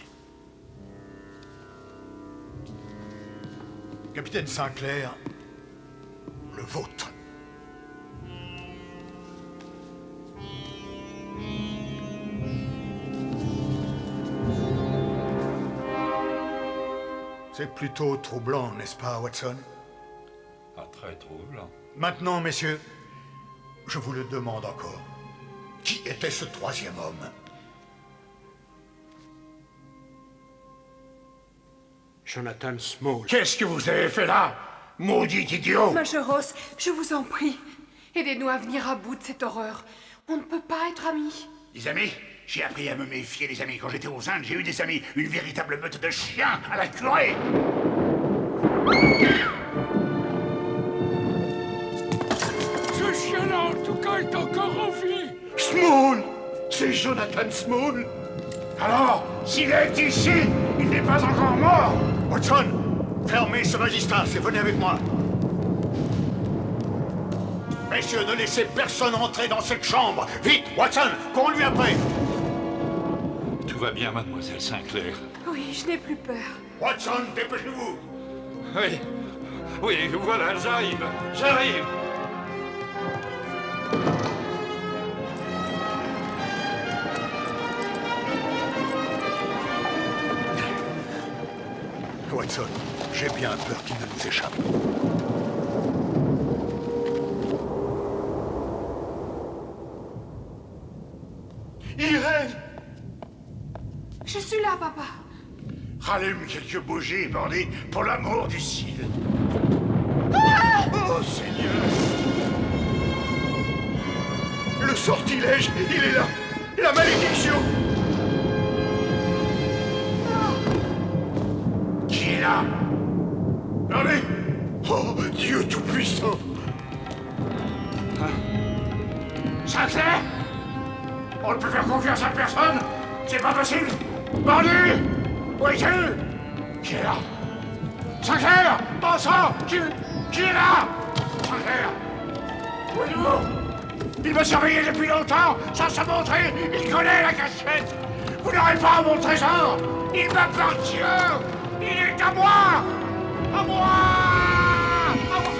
Capitaine Sinclair, le vôtre. C'est plutôt troublant, n'est-ce pas, Watson? Pas très troublant. Maintenant, messieurs, je vous le demande encore. Qui était ce 3e homme? Jonathan Small. Qu'est-ce que vous avez fait là? Maudit idiot! Major Ross, je vous en prie, aidez-nous à venir à bout de cette horreur. On ne peut pas être amis. Des amis? J'ai appris à me méfier des amis. Quand j'étais aux Indes, j'ai eu des amis. Une véritable meute de chiens à la curée. Ce chien-là, en tout cas, est encore en vie. Small! C'est Jonathan Small! Alors, s'il est ici, il n'est pas encore mort! Watson, fermez ce magistrat et venez avec moi. Messieurs, ne laissez personne entrer dans cette chambre. Vite, Watson, cours-lui après. Tout va bien, mademoiselle Sinclair. Oui, je n'ai plus peur. Watson, dépêchez-vous! Oui, oui, voilà, j'arrive, j'arrive. Watson, j'ai bien peur qu'il ne nous échappe. Irène! Je suis là, papa. Rallume quelques bougies, bandit, pour l'amour du ciel. Oh, Seigneur! Le sortilège, il est là! La malédiction! Qui est là? Bandit! Oh, Dieu Tout-Puissant! Sinclair? On ne peut faire confiance à personne? C'est pas possible! Bandit! Où es-tu? Qui est là? Sinclair! Bon sang! Qui est là? Sinclair! Où êtes-vous? Il m'a surveillé depuis longtemps, sans se montrer! Il connaît la cachette! Vous n'aurez pas mon trésor! Il m'appartient! Il est à moi! À moi! À moi!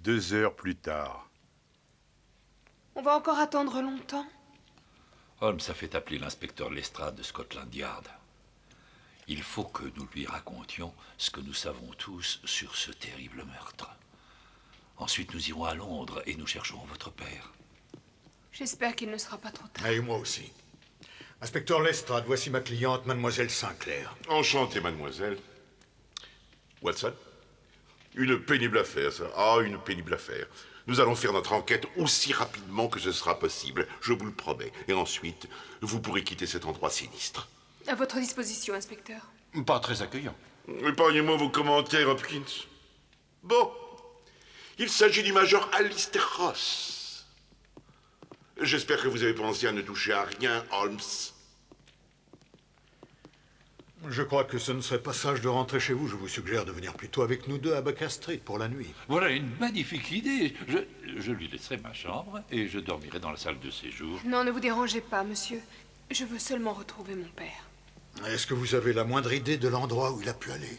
Deux heures plus tard. On va encore attendre longtemps. Holmes a fait appeler l'inspecteur Lestrade de Scotland Yard. Il faut que nous lui racontions ce que nous savons tous sur ce terrible meurtre. Ensuite, nous irons à Londres et nous chercherons votre père. J'espère qu'il ne sera pas trop tard. Et moi aussi. Inspecteur Lestrade, voici ma cliente, mademoiselle Sinclair. Enchanté, mademoiselle. Watson? Une pénible affaire, ça. Ah, une pénible affaire. Nous allons faire notre enquête aussi rapidement que ce sera possible, je vous le promets. Et ensuite, vous pourrez quitter cet endroit sinistre. À votre disposition, inspecteur. Pas très accueillant. Épargnez-moi vos commentaires, Hopkins. Bon. Il s'agit du major Alistair Ross. J'espère que vous avez pensé à ne toucher à rien, Holmes. Je crois que ce ne serait pas sage de rentrer chez vous. Je vous suggère de venir plutôt avec nous deux à Baker Street pour la nuit. Voilà une magnifique idée. Je lui laisserai ma chambre et je dormirai dans la salle de séjour. Non, ne vous dérangez pas, monsieur. Je veux seulement retrouver mon père. Est-ce que vous avez la moindre idée de l'endroit où il a pu aller?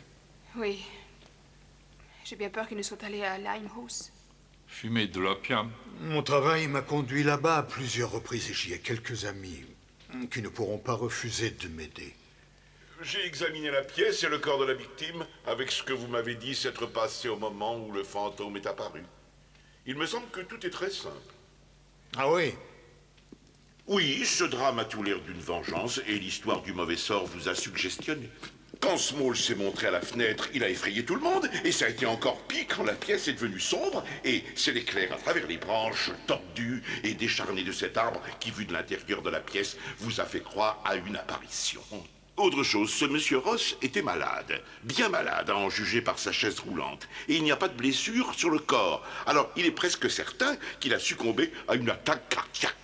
Oui. J'ai bien peur qu'il ne soit allé à Limehouse. Fumer de l'opium. Mon travail m'a conduit là-bas à plusieurs reprises et j'y ai quelques amis qui ne pourront pas refuser de m'aider. J'ai examiné la pièce et le corps de la victime avec ce que vous m'avez dit s'être passé au moment où le fantôme est apparu. Il me semble que tout est très simple. Ah oui? Oui, ce drame a tout l'air d'une vengeance et l'histoire du mauvais sort vous a suggestionné. Quand Small s'est montré à la fenêtre, il a effrayé tout le monde et ça a été encore pire quand la pièce est devenue sombre et c'est l'éclair à travers les branches tordues et décharnées de cet arbre qui, vu de l'intérieur de la pièce, vous a fait croire à une apparition. Autre chose, ce monsieur Ross était malade, bien malade à en juger par sa chaise roulante, et il n'y a pas de blessure sur le corps. Alors il est presque certain qu'il a succombé à une attaque cardiaque.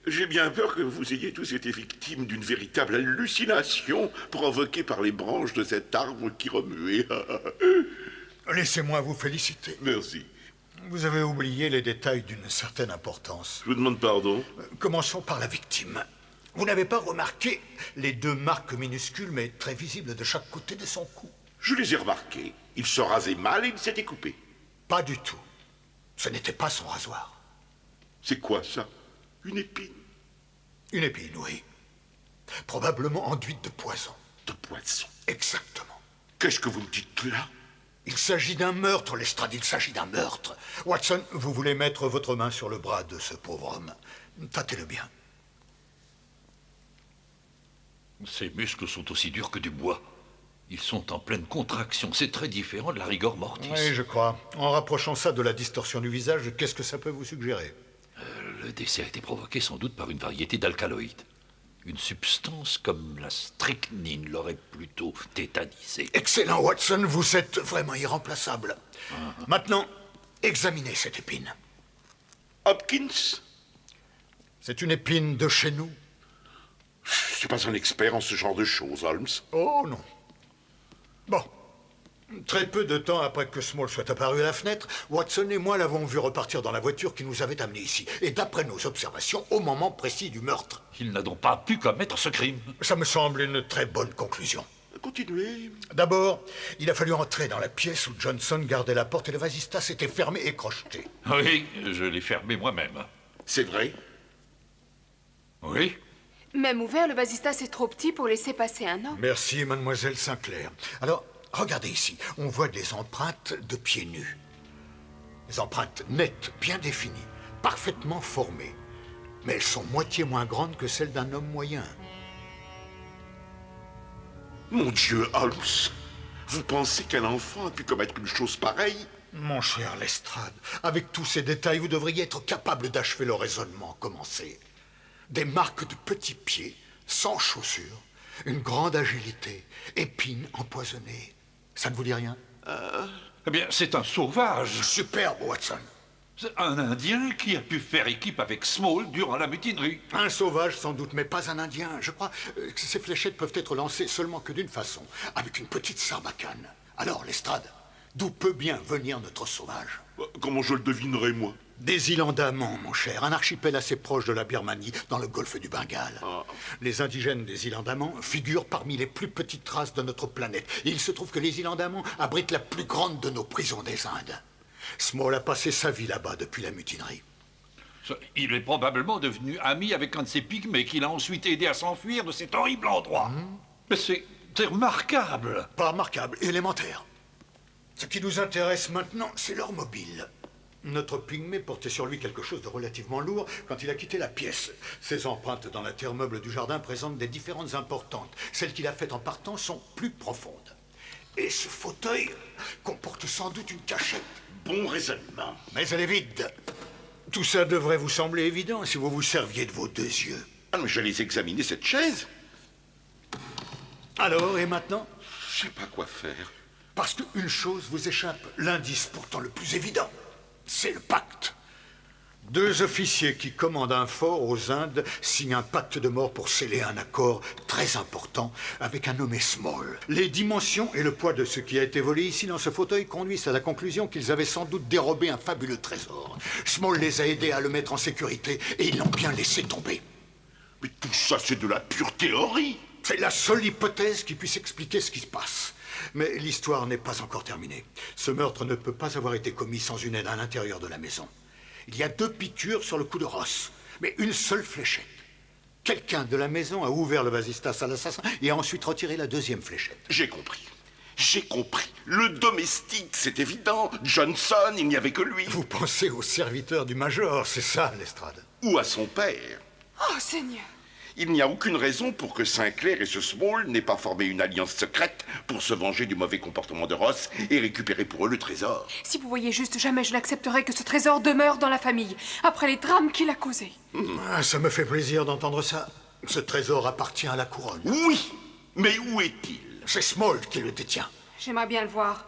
J'ai bien peur que vous ayez tous été victimes d'une véritable hallucination provoquée par les branches de cet arbre qui remuait. Laissez-moi vous féliciter. Merci. Vous avez oublié les détails d'une certaine importance. Je vous demande pardon. Commençons par la victime. Vous n'avez pas remarqué les deux marques minuscules mais très visibles de chaque côté de son cou? Je les ai remarquées. Il se rasait mal et il s'était coupé. Pas du tout. Ce n'était pas son rasoir. C'est quoi ça? Une épine? Une épine, oui. Probablement enduite de poison. De poison? Exactement. Qu'est-ce que vous me dites là? Il s'agit d'un meurtre, Lestrade, il s'agit d'un meurtre. Watson, vous voulez mettre votre main sur le bras de ce pauvre homme. Tâtez-le bien. Ses muscles sont aussi durs que du bois. Ils sont en pleine contraction. C'est très différent de la rigor mortis. Oui, je crois. En rapprochant ça de la distorsion du visage, qu'est-ce que ça peut vous suggérer? Le décès a été provoqué sans doute par une variété d'alcaloïdes. Une substance comme la strychnine l'aurait plutôt tétanisé. Excellent, Watson, vous êtes vraiment irremplaçable. Maintenant, examinez cette épine. Hopkins? C'est une épine de chez nous. Je suis pas un expert en ce genre de choses, Holmes. Oh non. Bon. Très peu de temps après que Small soit apparu à la fenêtre, Watson et moi l'avons vu repartir dans la voiture qui nous avait amenés ici. Et d'après nos observations, au moment précis du meurtre. Il n'a donc pas pu commettre ce crime. Ça me semble une très bonne conclusion. Continuez. D'abord, il a fallu entrer dans la pièce où Johnson gardait la porte et le vasistas était fermé et crocheté. Oui, je l'ai fermé moi-même. C'est vrai? Oui. Même ouvert, le vasistas est trop petit pour laisser passer un homme. Merci, mademoiselle Sinclair. Alors, regardez ici, on voit des empreintes de pieds nus. Des empreintes nettes, bien définies, parfaitement formées. Mais elles sont moitié moins grandes que celles d'un homme moyen. Mon Dieu, Holmes, vous pensez qu'un enfant a pu commettre une chose pareille? Mon cher Lestrade, avec tous ces détails, vous devriez être capable d'achever le raisonnement commencé. Des marques de petits pieds, sans chaussures, une grande agilité, épines empoisonnées. Ça ne vous dit rien? Eh bien, c'est un sauvage. Superbe, Watson. C'est un Indien qui a pu faire équipe avec Small durant la mutinerie. Un sauvage, sans doute, mais pas un Indien. Je crois que ces fléchettes peuvent être lancées seulement que d'une façon, avec une petite sarbacane. Alors, Lestrade, d'où peut bien venir notre sauvage? Comment je le devinerai, moi? Des îles Andaman, mon cher, un archipel assez proche de la Birmanie, dans le golfe du Bengale. Les indigènes des îles Andaman figurent parmi les plus petites races de notre planète. Et il se trouve que les îles Andaman abritent la plus grande de nos prisons des Indes. Small a passé sa vie là-bas depuis la mutinerie. Il est probablement devenu ami avec un de ces pygmées qu'il a ensuite aidé à s'enfuir de cet horrible endroit. Mais c'est remarquable. Pas remarquable, élémentaire. Ce qui nous intéresse maintenant, c'est leur mobile. Notre pygmée portait sur lui quelque chose de relativement lourd quand il a quitté la pièce. Ses empreintes dans la terre meuble du jardin présentent des différences importantes. Celles qu'il a faites en partant sont plus profondes. Et ce fauteuil comporte sans doute une cachette. Bon raisonnement. Mais elle est vide. Tout ça devrait vous sembler évident si vous vous serviez de vos deux yeux. Ah, mais j'allais examiner cette chaise. Alors, et maintenant? Je sais pas quoi faire. Parce qu'une chose vous échappe, l'indice pourtant le plus évident. C'est le pacte. Deux officiers qui commandent un fort aux Indes signent un pacte de mort pour sceller un accord très important avec un nommé Small. Les dimensions et le poids de ce qui a été volé ici dans ce fauteuil conduisent à la conclusion qu'ils avaient sans doute dérobé un fabuleux trésor. Small les a aidés à le mettre en sécurité et ils l'ont bien laissé tomber. Mais tout ça, c'est de la pure théorie. C'est la seule hypothèse qui puisse expliquer ce qui se passe. Mais l'histoire n'est pas encore terminée. Ce meurtre ne peut pas avoir été commis sans une aide à l'intérieur de la maison. Il y a 2 piqûres sur le cou de Ross, mais une seule fléchette. Quelqu'un de la maison a ouvert le vasistas à l'assassin et a ensuite retiré la 2e fléchette. J'ai compris. J'ai compris. Le domestique, c'est évident. Johnson, il n'y avait que lui. Vous pensez au serviteur du major, c'est ça, Lestrade? Ou à son père. Oh, Seigneur! Il n'y a aucune raison pour que Sinclair et ce Small n'aient pas formé une alliance secrète pour se venger du mauvais comportement de Ross et récupérer pour eux le trésor. Si vous voyez juste, jamais je n'accepterai que ce trésor demeure dans la famille, après les drames qu'il a causés. Ah, ça me fait plaisir d'entendre ça. Ce trésor appartient à la couronne. Oui, mais où est-il? C'est Small qui le détient. J'aimerais bien le voir.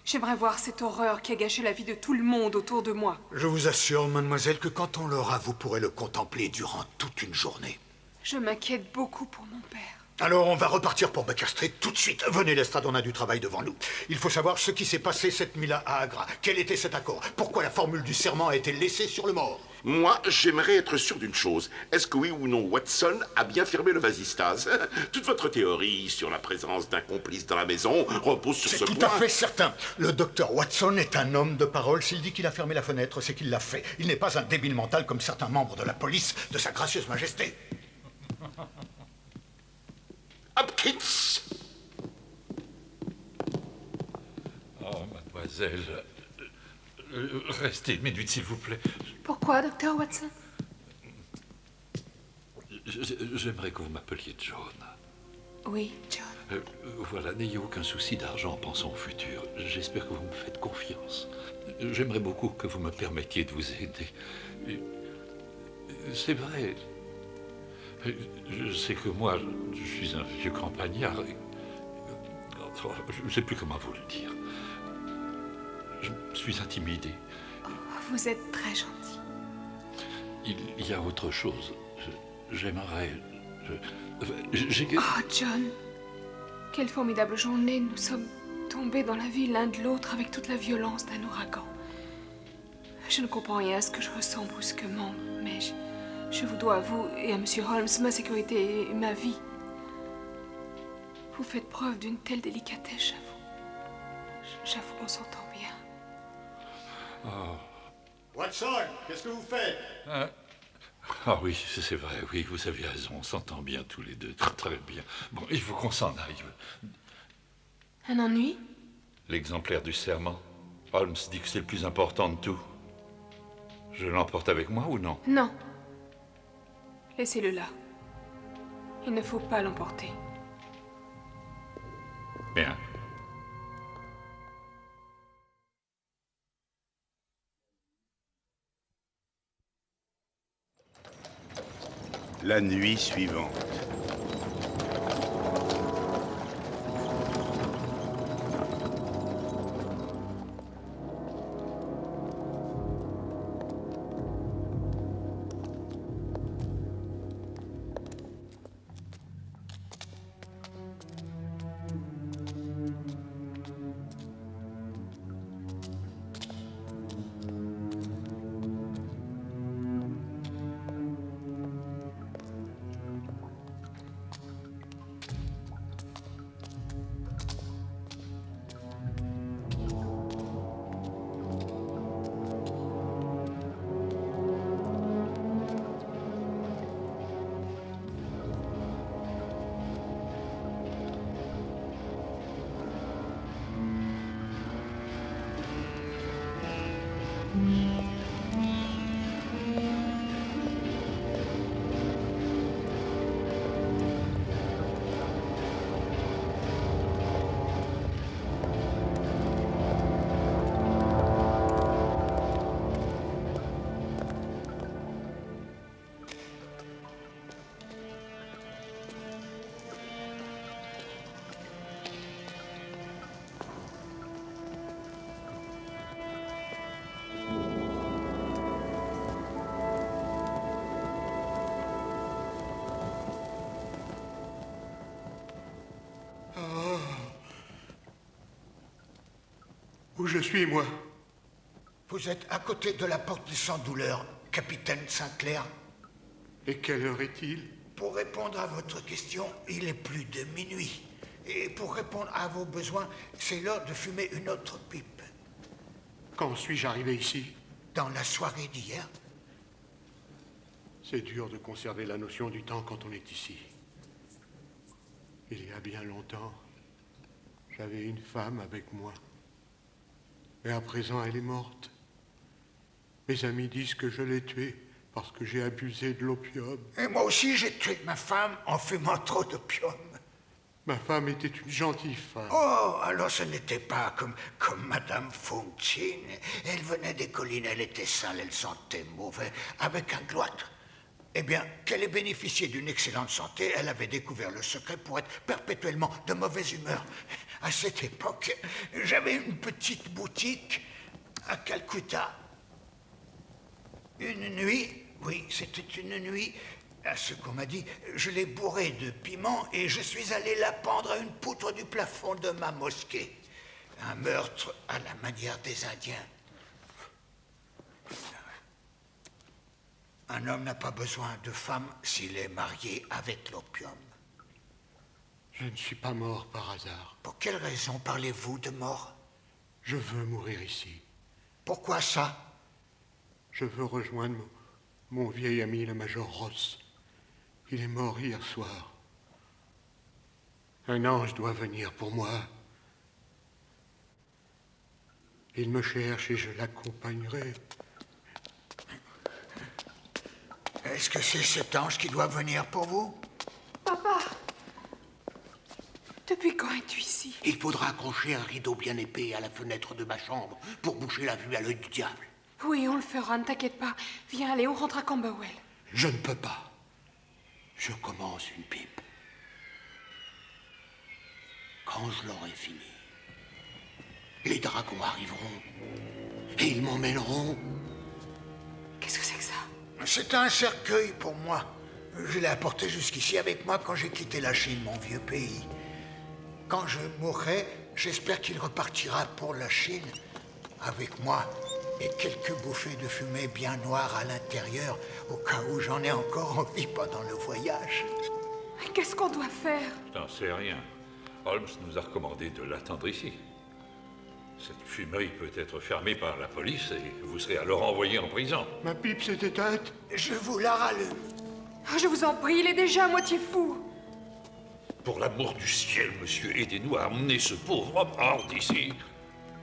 J'aimerais voir cette horreur qui a gâché la vie de tout le monde autour de moi. Je vous assure, mademoiselle, que quand on l'aura, vous pourrez le contempler durant toute une journée. Je m'inquiète beaucoup pour mon père. Alors, on va repartir pour Baker Street tout de suite. Venez, Lestrade, on a du travail devant nous. Il faut savoir ce qui s'est passé cette nuit-là à Agra. Quel était cet accord? Pourquoi la formule du serment a été laissée sur le mort? Moi, j'aimerais être sûr d'une chose. Est-ce que oui ou non, Watson a bien fermé le vasistas? Toute votre théorie sur la présence d'un complice dans la maison repose sur ce point. C'est tout à fait certain. Le docteur Watson est un homme de parole. S'il dit qu'il a fermé la fenêtre, c'est qu'il l'a fait. Il n'est pas un débile mental comme certains membres de la police de sa gracieuse majesté. Hopkins! Oh, mademoiselle, restez une minute, s'il vous plaît. Pourquoi, docteur Watson? J'aimerais que vous m'appeliez John. Oui, John. Voilà, n'ayez aucun souci d'argent en pensant au futur. J'espère que vous me faites confiance. J'aimerais beaucoup que vous me permettiez de vous aider. C'est vrai. Je sais que moi, je suis un vieux campagnard. Je ne sais plus comment vous le dire. Je suis intimidé. Oh, vous êtes très gentil. il y a autre chose. J'aimerais... Oh, John. Quelle formidable journée. Nous sommes tombés dans la vie l'un de l'autre avec toute la violence d'un ouragan. Je ne comprends rien à ce que je ressens brusquement, mais je vous dois à vous et à M. Holmes ma sécurité et ma vie. Vous faites preuve d'une telle délicatesse, j'avoue. J'avoue qu'on s'entend bien. Oh. Watson, qu'est-ce que vous faites? Ah oui, c'est vrai, oui, vous avez raison, on s'entend bien tous les deux, très bien. Bon, il faut qu'on s'en aille. Un ennui? L'exemplaire du serment. Holmes dit que c'est le plus important de tout. Je l'emporte avec moi ou non? Non. Laissez-le là. Il ne faut pas l'emporter. Bien. La nuit suivante. Où je suis, moi? Vous êtes à côté de la porte sans douleur, capitaine Sinclair. Et quelle heure est-il? Pour répondre à votre question, il est plus de minuit. Et pour répondre à vos besoins, c'est l'heure de fumer une autre pipe. Quand suis-je arrivé ici? Dans la soirée d'hier. C'est dur de conserver la notion du temps quand on est ici. Il y a bien longtemps, j'avais une femme avec moi. Et à présent, elle est morte. Mes amis disent que je l'ai tuée parce que j'ai abusé de l'opium. Et moi aussi, j'ai tué ma femme en fumant trop d'opium. Ma femme était une gentille femme. Oh, alors ce n'était pas comme Madame Fauntine. Elle venait des collines, elle était sale, elle sentait mauvais, avec un gloître. Eh bien, qu'elle ait bénéficié d'une excellente santé, elle avait découvert le secret pour être perpétuellement de mauvaise humeur. À cette époque, j'avais une petite boutique à Calcutta. Une nuit, oui, c'était une nuit, à ce qu'on m'a dit, je l'ai bourrée de piment et je suis allé la pendre à une poutre du plafond de ma mosquée. Un meurtre à la manière des Indiens. Un homme n'a pas besoin de femme s'il est marié avec l'opium. Je ne suis pas mort par hasard. Pour quelle raison parlez-vous de mort? Je veux mourir ici. Pourquoi ça? Je veux rejoindre mon vieil ami, le major Ross. Il est mort hier soir. Un ange doit venir pour moi. Il me cherche et je l'accompagnerai. Est-ce que c'est cet ange qui doit venir pour vous? Papa! Depuis quand es-tu ici? Il faudra accrocher un rideau bien épais à la fenêtre de ma chambre pour boucher la vue à l'œil du diable. Oui, on le fera, ne t'inquiète pas. Viens, allez, on rentre à Camberwell. Je ne peux pas. Je commence une pipe. Quand je l'aurai fini, les dragons arriveront et ils m'emmèneront. Qu'est-ce que c'est que ça? C'est un cercueil pour moi. Je l'ai apporté jusqu'ici avec moi quand j'ai quitté la Chine, mon vieux pays. Quand je mourrai, j'espère qu'il repartira pour la Chine avec moi et quelques bouffées de fumée bien noires à l'intérieur au cas où j'en ai encore envie pendant le voyage. Qu'est-ce qu'on doit faire? Je n'en sais rien. Holmes nous a recommandé de l'attendre ici. Cette fumerie peut être fermée par la police et vous serez alors envoyé en prison. Ma pipe s'est éteinte. Je vous la rallume. Oh, je vous en prie, il est déjà à moitié fou. Pour l'amour du ciel, monsieur, aidez-nous à emmener ce pauvre homme hors d'ici.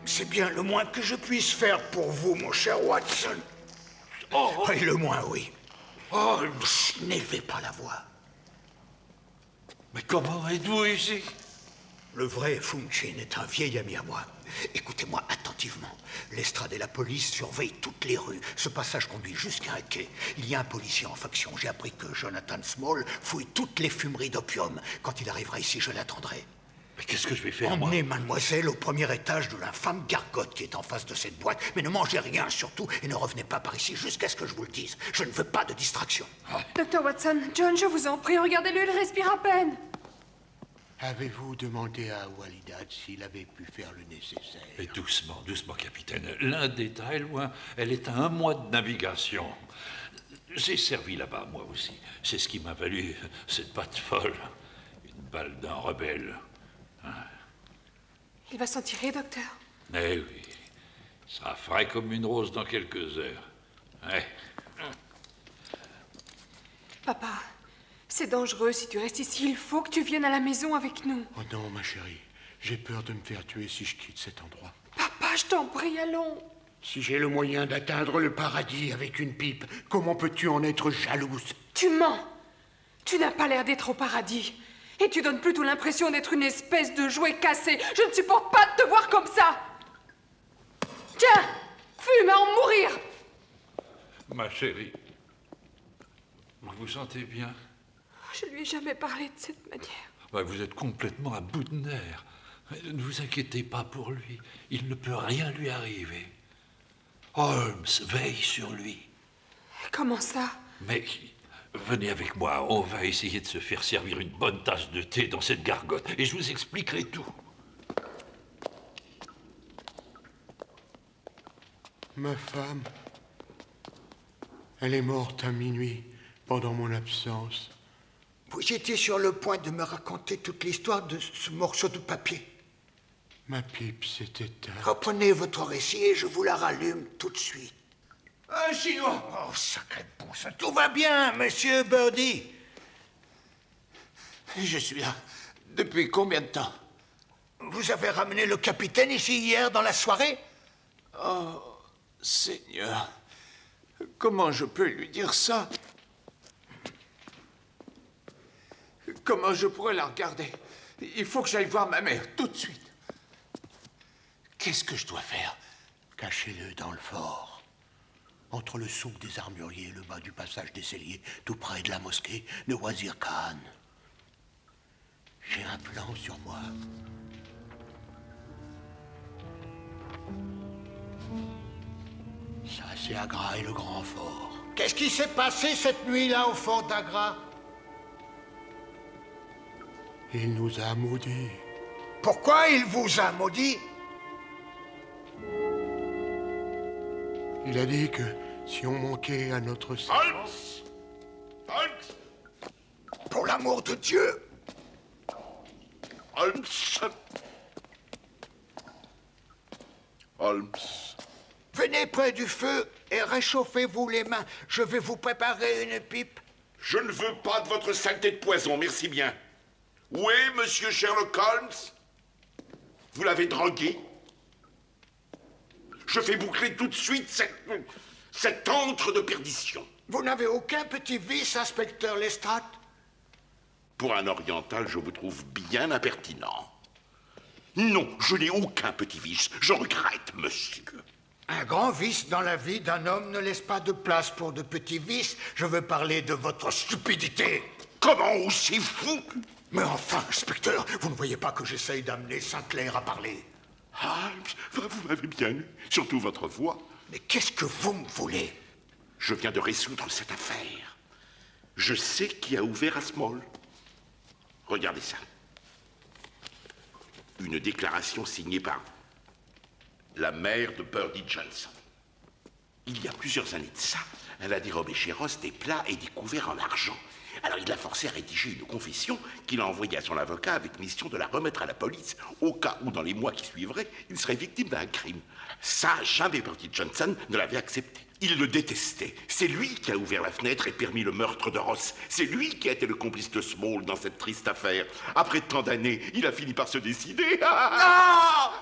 C'est bien le moins que je puisse faire pour vous, mon cher Watson. Oui, le moins, oui. N'élevez pas la voix. Mais comment êtes-vous ici? Le vrai Fung Chin est un vieil ami à moi. Écoutez-moi attentivement. L'estrade et la police surveillent toutes les rues. Ce passage conduit jusqu'à un quai. Il y a un policier en faction. J'ai appris que Jonathan Small fouille toutes les fumeries d'opium. Quand il arrivera ici, je l'attendrai. Mais qu'est-ce que je vais faire, moi? Emmenez mademoiselle au premier étage de l'infâme gargote qui est en face de cette boîte. Mais ne mangez rien, surtout, et ne revenez pas par ici jusqu'à ce que je vous le dise. Je ne veux pas de distraction. Docteur Watson, John, je vous en prie, regardez-le, il respire à peine. Avez-vous demandé à Walidat s'il avait pu faire le nécessaire? Mais doucement, doucement, capitaine. L'Inde est très loin. Elle est à 1 mois de navigation. J'ai servi là-bas, moi aussi. C'est ce qui m'a valu cette patte folle. Une balle d'un rebelle. Il va s'en tirer, docteur? Eh oui. Il sera frais comme une rose dans quelques heures. Ouais. Papa, c'est dangereux si tu restes ici. Il faut que tu viennes à la maison avec nous. Oh non, ma chérie. J'ai peur de me faire tuer si je quitte cet endroit. Papa, je t'en prie, allons. Si j'ai le moyen d'atteindre le paradis avec une pipe, comment peux-tu en être jalouse? Tu mens. Tu n'as pas l'air d'être au paradis. Et tu donnes plutôt l'impression d'être une espèce de jouet cassé. Je ne supporte pas de te voir comme ça. Tiens, fume à en mourir. Ma chérie, vous vous sentez bien? Je lui ai jamais parlé de cette manière. Vous êtes complètement à bout de nerfs. Ne vous inquiétez pas pour lui. Il ne peut rien lui arriver. Holmes veille sur lui. Comment ça? Mais venez avec moi, on va essayer de se faire servir une bonne tasse de thé dans cette gargote et je vous expliquerai tout. Ma femme, elle est morte à minuit pendant mon absence. Vous étiez sur le point de me raconter toute l'histoire de ce morceau de papier. Ma pipe s'est éteinte. Reprenez votre récit et je vous la rallume tout de suite. Un Chinois! Oh, sacré bon, ça tout va bien, monsieur Birdie. Je suis là. Depuis combien de temps? Vous avez ramené le capitaine ici hier dans la soirée? Oh, Seigneur. Comment je peux lui dire ça? Comment je pourrais la regarder? Il faut que j'aille voir ma mère, tout de suite. Qu'est-ce que je dois faire? Cachez-le dans le fort. Entre le souk des armuriers et le bas du passage des celliers, tout près de la mosquée de Wazir Khan. J'ai un plan sur moi. Ça, c'est Agra et le grand fort. Qu'est-ce qui s'est passé cette nuit-là au fort d'Agra? Il nous a maudits. Pourquoi il vous a maudit? Il a dit que si on manquait à notre Holmes! Holmes! Pour l'amour de Dieu! Holmes! Holmes! Venez près du feu et réchauffez-vous les mains. Je vais vous préparer une pipe. Je ne veux pas de votre saleté de poison, merci bien. Où est monsieur Sherlock Holmes? Vous l'avez drogué? Je fais boucler tout de suite cette antre de perdition. Vous n'avez aucun petit vice, inspecteur Lestrade? Pour un oriental, je vous trouve bien impertinent. Non, je n'ai aucun petit vice. Je regrette, monsieur. Un grand vice dans la vie d'un homme ne laisse pas de place pour de petits vices. Je veux parler de votre stupidité. Comment aussi fou? Mais enfin, inspecteur, vous ne voyez pas que j'essaye d'amener Sinclair à parler? Holmes, vous m'avez bien eu, surtout votre voix. Mais qu'est-ce que vous me voulez? Je viens de résoudre cette affaire. Je sais qui a ouvert à Small. Regardez ça. Une déclaration signée par la mère de Birdie Johnson. Il y a plusieurs années de ça, elle a dérobé chez Ross des plats et des couverts en argent. Alors il l'a forcé à rédiger une confession qu'il a envoyée à son avocat avec mission de la remettre à la police au cas où dans les mois qui suivraient, il serait victime d'un crime. Ça, jamais Birdie Johnson ne l'avait accepté. Il le détestait. C'est lui qui a ouvert la fenêtre et permis le meurtre de Ross. C'est lui qui a été le complice de Small dans cette triste affaire. Après tant d'années, il a fini par se décider. Non!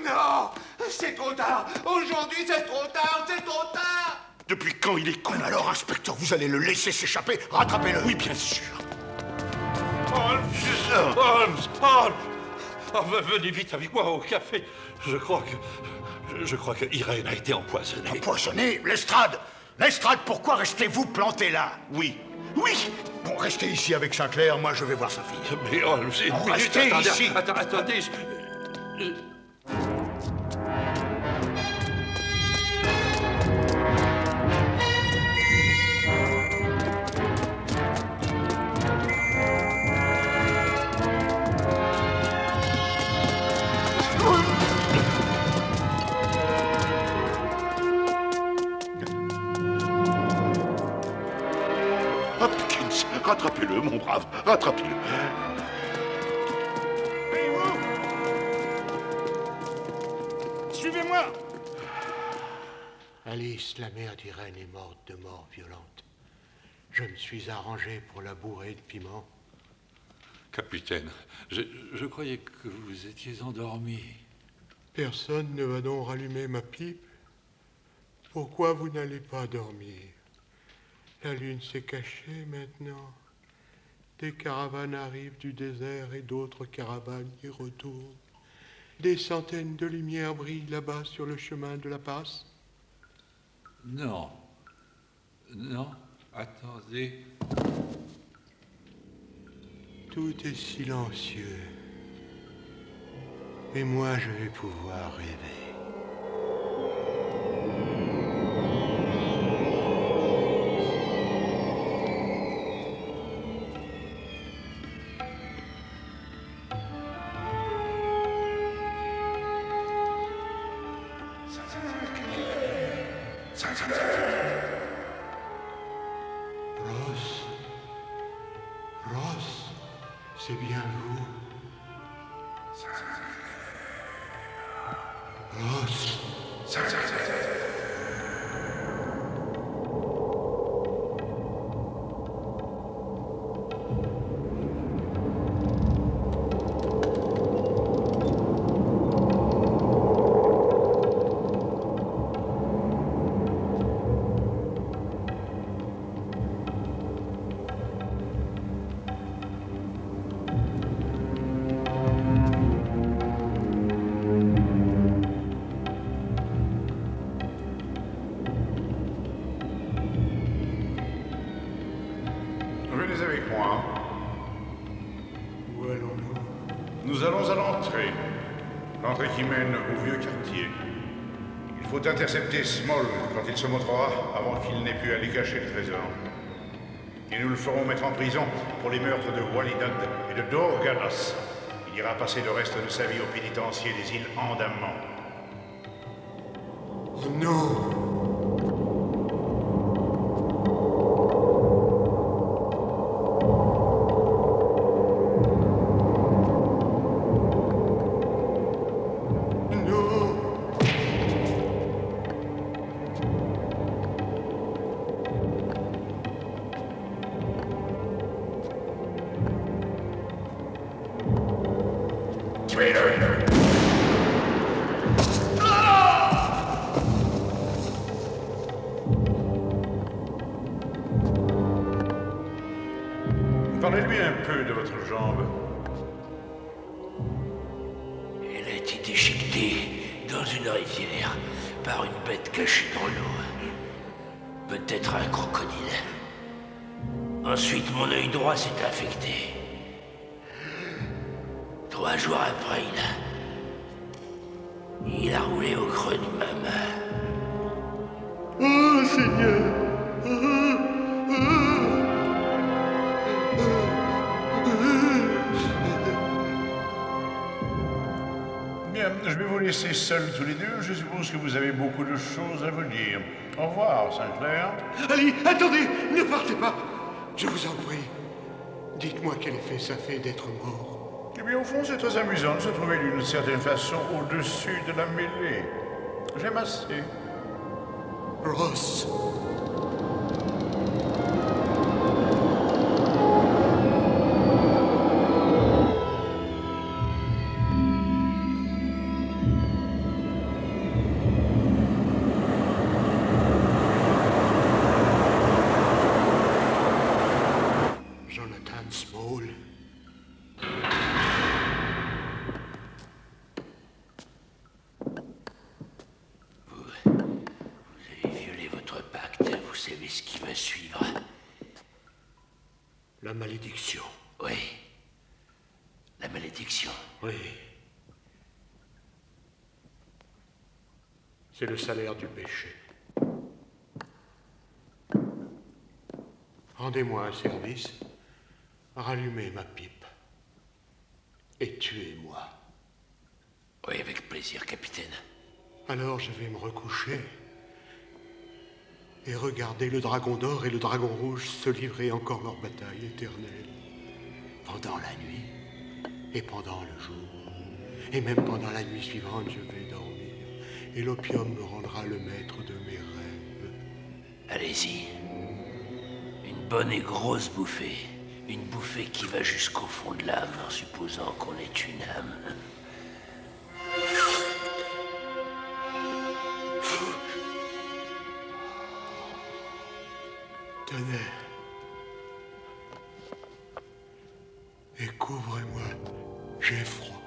Non! C'est trop tard! Aujourd'hui, c'est trop tard! C'est trop tard! Depuis quand il est con? Alors, inspecteur, vous allez le laisser s'échapper? Rattrapez-le! Oui, bien sûr. Holmes! Oh, venez vite avec moi au café. Je crois que Irène a été empoisonnée. Empoisonnée? Lestrade! Lestrade, pourquoi restez-vous planté là? Oui. Oui! Bon, restez ici avec Sinclair, moi je vais voir sa fille. Mais Holmes, restez ici! Attendez. Hopkins, rattrapez-le, mon brave, rattrapez-le. Suivez-moi! Alice, la mère d'Irène, est morte de mort violente. Je me suis arrangé pour la bourrer de piment. Capitaine, je croyais que vous étiez endormi. Personne ne va donc rallumer ma pipe. Pourquoi vous n'allez pas dormir? La lune s'est cachée maintenant. Des caravanes arrivent du désert et d'autres caravanes y retournent. Des centaines de lumières brillent là-bas sur le chemin de la passe. Non, attendez. Tout est silencieux. Et moi, je vais pouvoir rêver. Ross, c'est bien vous. Ross. Venez avec moi. Où allons-nous? Nous allons à l'entrée. L'entrée qui mène au vieux quartier. Il faut intercepter Small quand il se montrera avant qu'il n'ait pu aller cacher le trésor. Et nous le ferons mettre en prison pour les meurtres de Wally Dodd et de Dorganos. Il ira passer le reste de sa vie au pénitencier des îles Andaman. Oh non! Parlez-lui un peu de votre jambe. Elle a été déchiquetée dans une rivière par une bête cachée dans l'eau. Peut-être un crocodile. Ensuite, mon œil droit s'est infecté. 3 jours après, il a roulé au creux de ma main. Oh, Seigneur! Bien, je vais vous laisser seuls tous les deux. Je suppose que vous avez beaucoup de choses à vous dire. Au revoir, Sinclair. Ali, attendez, ne partez pas. Je vous en prie. Dites-moi quel effet ça fait d'être mort. Eh bien, au fond, c'est très amusant de se trouver d'une certaine façon au-dessus de la mêlée. J'aime assez. Ross. Jonathan Small. Vous avez violé votre pacte. Vous savez ce qui va suivre. La malédiction. Oui. La malédiction. Oui. C'est le salaire du péché. Rendez-moi un service, rallumez ma pipe et tuez-moi. Oui, avec plaisir, capitaine. Alors je vais me recoucher et regarder le dragon d'or et le dragon rouge se livrer encore leur bataille éternelle. Pendant la nuit et pendant le jour. Et même pendant la nuit suivante, je vais dormir. Et l'opium me rendra le maître de mes rêves. Allez-y. Une bonne et grosse bouffée. Une bouffée qui va jusqu'au fond de l'âme, en supposant qu'on ait une âme. Tenez. Et couvrez-moi, j'ai froid.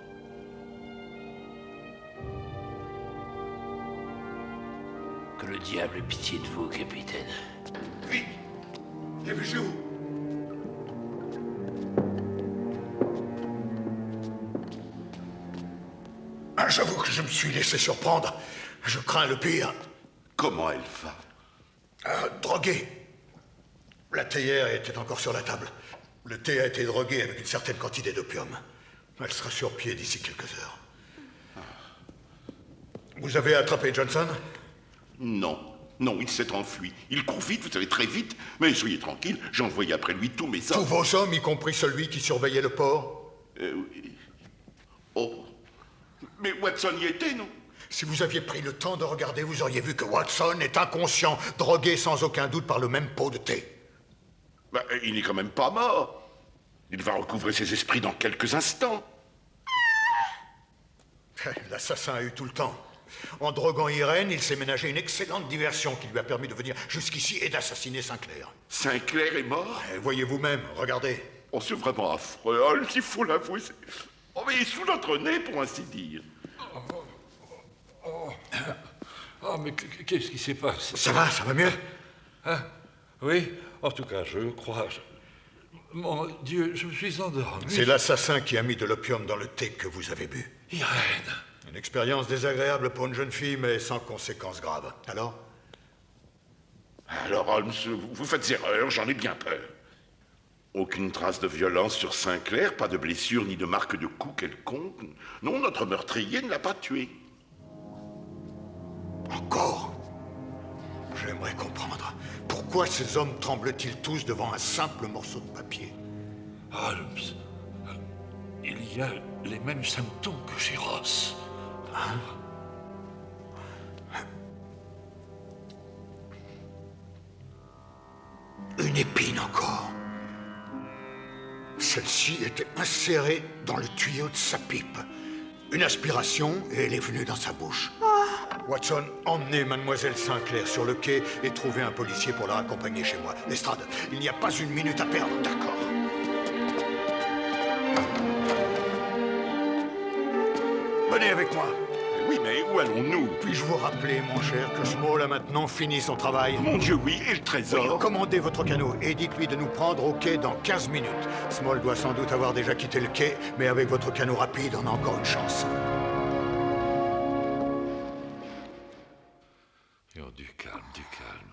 Que le diable ait pitié de vous, capitaine. Vite! Dépêchez-vous! Ah, j'avoue que je me suis laissé surprendre. Je crains le pire. Comment elle va? Droguée. La théière était encore sur la table. Le thé a été drogué avec une certaine quantité d'opium. Elle sera sur pied d'ici quelques heures. Vous avez attrapé Johnson? Non. Non, il s'est enfui. Il court vite, vous savez, très vite. Mais soyez tranquille, j'ai envoyé après lui tous mes hommes. Tous vos hommes, y compris celui qui surveillait le port? Oui. Oh. Mais Watson y était, non? Si vous aviez pris le temps de regarder, vous auriez vu que Watson est inconscient, drogué sans aucun doute par le même pot de thé. Bah, il n'est quand même pas mort. Il va recouvrer ses esprits dans quelques instants. L'assassin a eu tout le temps. En droguant Irène, il s'est ménagé une excellente diversion qui lui a permis de venir jusqu'ici et d'assassiner Sinclair. Sinclair est mort? Voyez vous-même, regardez. Oh, c'est vraiment affreux, oh, il faut l'avouer. Oh, mais il est sous notre nez, pour ainsi dire. Oh, mais qu'est-ce qui s'est passé? Ça va mieux? Hein? Oui, en tout cas, je crois... Mon Dieu, je me suis endormi. C'est l'assassin qui a mis de l'opium dans le thé que vous avez bu. Irène. Une expérience désagréable pour une jeune fille, mais sans conséquences graves. Alors, Holmes, vous faites erreur, j'en ai bien peur. Aucune trace de violence sur Sinclair, pas de blessure ni de marque de coup quelconque. Non, notre meurtrier ne l'a pas tué. Encore? J'aimerais comprendre. Pourquoi ces hommes tremblent-ils tous devant un simple morceau de papier? Holmes, il y a les mêmes symptômes que chez Ross. Hein? Une épine encore. Celle-ci était insérée dans le tuyau de sa pipe. Une aspiration et elle est venue dans sa bouche. Watson, emmenez mademoiselle Sinclair sur le quai et trouvez un policier pour la raccompagner chez moi. Lestrade, il n'y a pas une minute à perdre. D'accord. Venez avec moi. Oui, mais où allons-nous? Puis-je vous rappeler, mon cher, que Small a maintenant fini son travail? Mon Dieu, oui, et le trésor? Oui, commandez votre canot et dites-lui de nous prendre au quai dans 15 minutes. Small doit sans doute avoir déjà quitté le quai, mais avec votre canot rapide, on a encore une chance. Oh, du calme, du calme.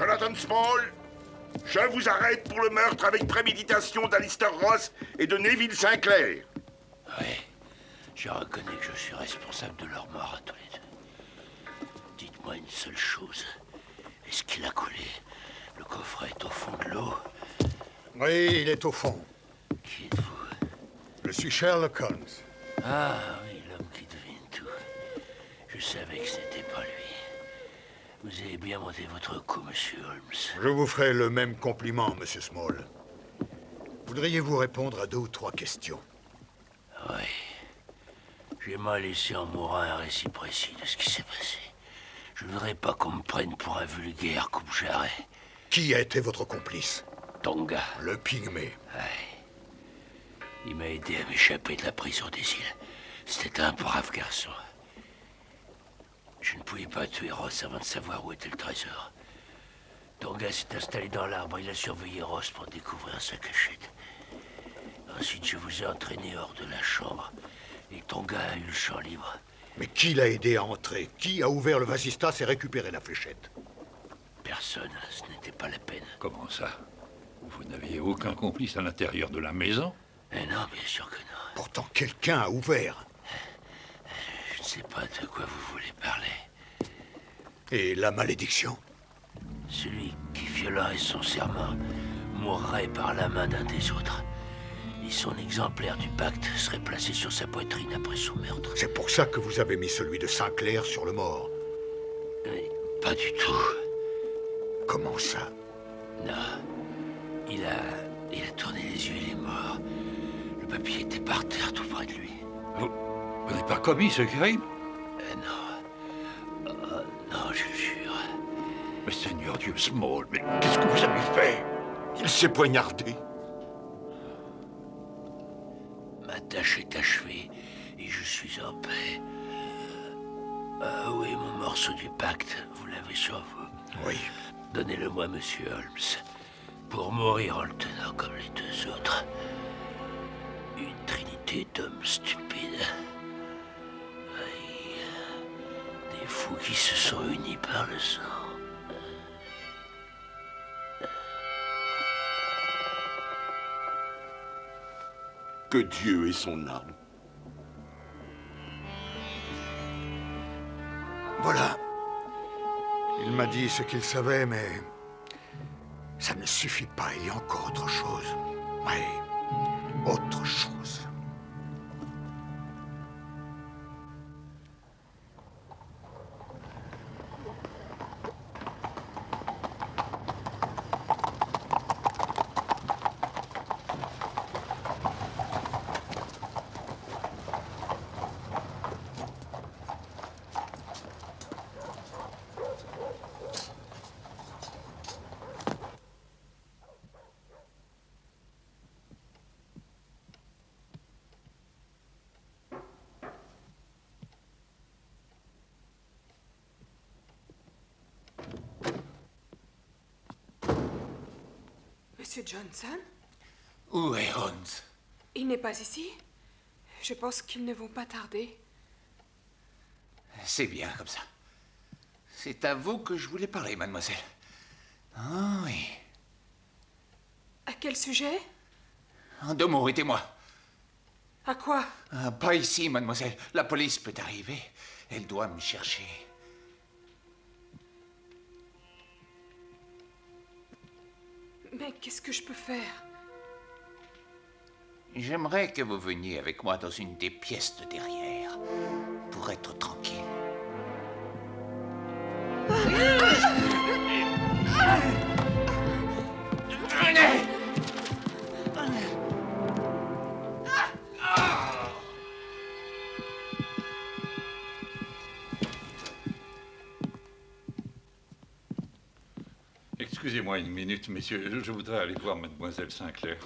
Jonathan Small, je vous arrête pour le meurtre avec préméditation d'Alistair Ross et de Neville Sinclair. Oui, je reconnais que je suis responsable de leur mort à tous les deux. Dites-moi une seule chose. Est-ce qu'il a coulé? Le coffret est au fond de l'eau. Oui, il est au fond. Qui êtes-vous? Je suis Sherlock Holmes. Ah oui, l'homme qui devine tout. Je savais que ce n'était pas lui. Vous avez bien monté votre coup, monsieur Holmes. Je vous ferai le même compliment, monsieur Small. Voudriez-vous répondre à 2 ou 3 questions? Oui. J'aimerais laisser en mourant un récit précis de ce qui s'est passé. Je ne voudrais pas qu'on me prenne pour un vulgaire coupe-jarret. Qui a été votre complice? Tonga. Le pygmée. Oui. Il m'a aidé à m'échapper de la prison des îles. C'était un brave garçon. Je ne pouvais pas tuer Ross avant de savoir où était le trésor. Tonga s'est installé dans l'arbre. Il a surveillé Ross pour découvrir sa cachette. Ensuite, je vous ai entraîné hors de la chambre. Et Tonga a eu le champ libre. Mais qui l'a aidé à entrer? Qui a ouvert le vasistas et récupéré la fléchette? Personne. Ce n'était pas la peine. Comment ça? Vous n'aviez aucun complice à l'intérieur de la maison? Eh non, bien sûr que non. Pourtant, quelqu'un a ouvert. Je ne sais pas de quoi vous voulez parler. Et la malédiction? Celui qui violerait son serment mourrait par la main d'un des autres. Et son exemplaire du pacte serait placé sur sa poitrine après son meurtre. C'est pour ça que vous avez mis celui de Sinclair sur le mort. Mais pas du tout. Comment ça? Non. Il a tourné les yeux, il est mort. Le papier était par terre tout près de lui. Vous n'avez pas commis ce crime? Non. Non, je le jure. Mais Seigneur Dieu, Small, mais qu'est-ce que vous avez fait? Il s'est poignardé. Ma tâche est achevée et je suis en paix. Oui, mon morceau du pacte, vous l'avez sur vous? Oui. Donnez-le-moi, monsieur Holmes, pour mourir en le tenant comme les 2 autres. Une trinité d'hommes stupides. Oui. Des fous qui se sont unis par le sang. Que Dieu ait son âme. Voilà. Il m'a dit ce qu'il savait, mais ça ne suffit pas. Il y a encore autre chose. Oui, autre chose. Monsieur Johnson? Où est Holmes? Il n'est pas ici. Je pense qu'ils ne vont pas tarder. C'est bien comme ça. C'est à vous que je voulais parler, mademoiselle. Ah oui. À quel sujet? En 2 mots, aidez-moi. À quoi? Pas ici, mademoiselle. La police peut arriver. Elle doit me chercher. Mais qu'est-ce que je peux faire? J'aimerais que vous veniez avec moi dans une des pièces de derrière, pour être tranquille. Excusez-moi une minute, messieurs. Je voudrais aller voir mademoiselle Sinclair.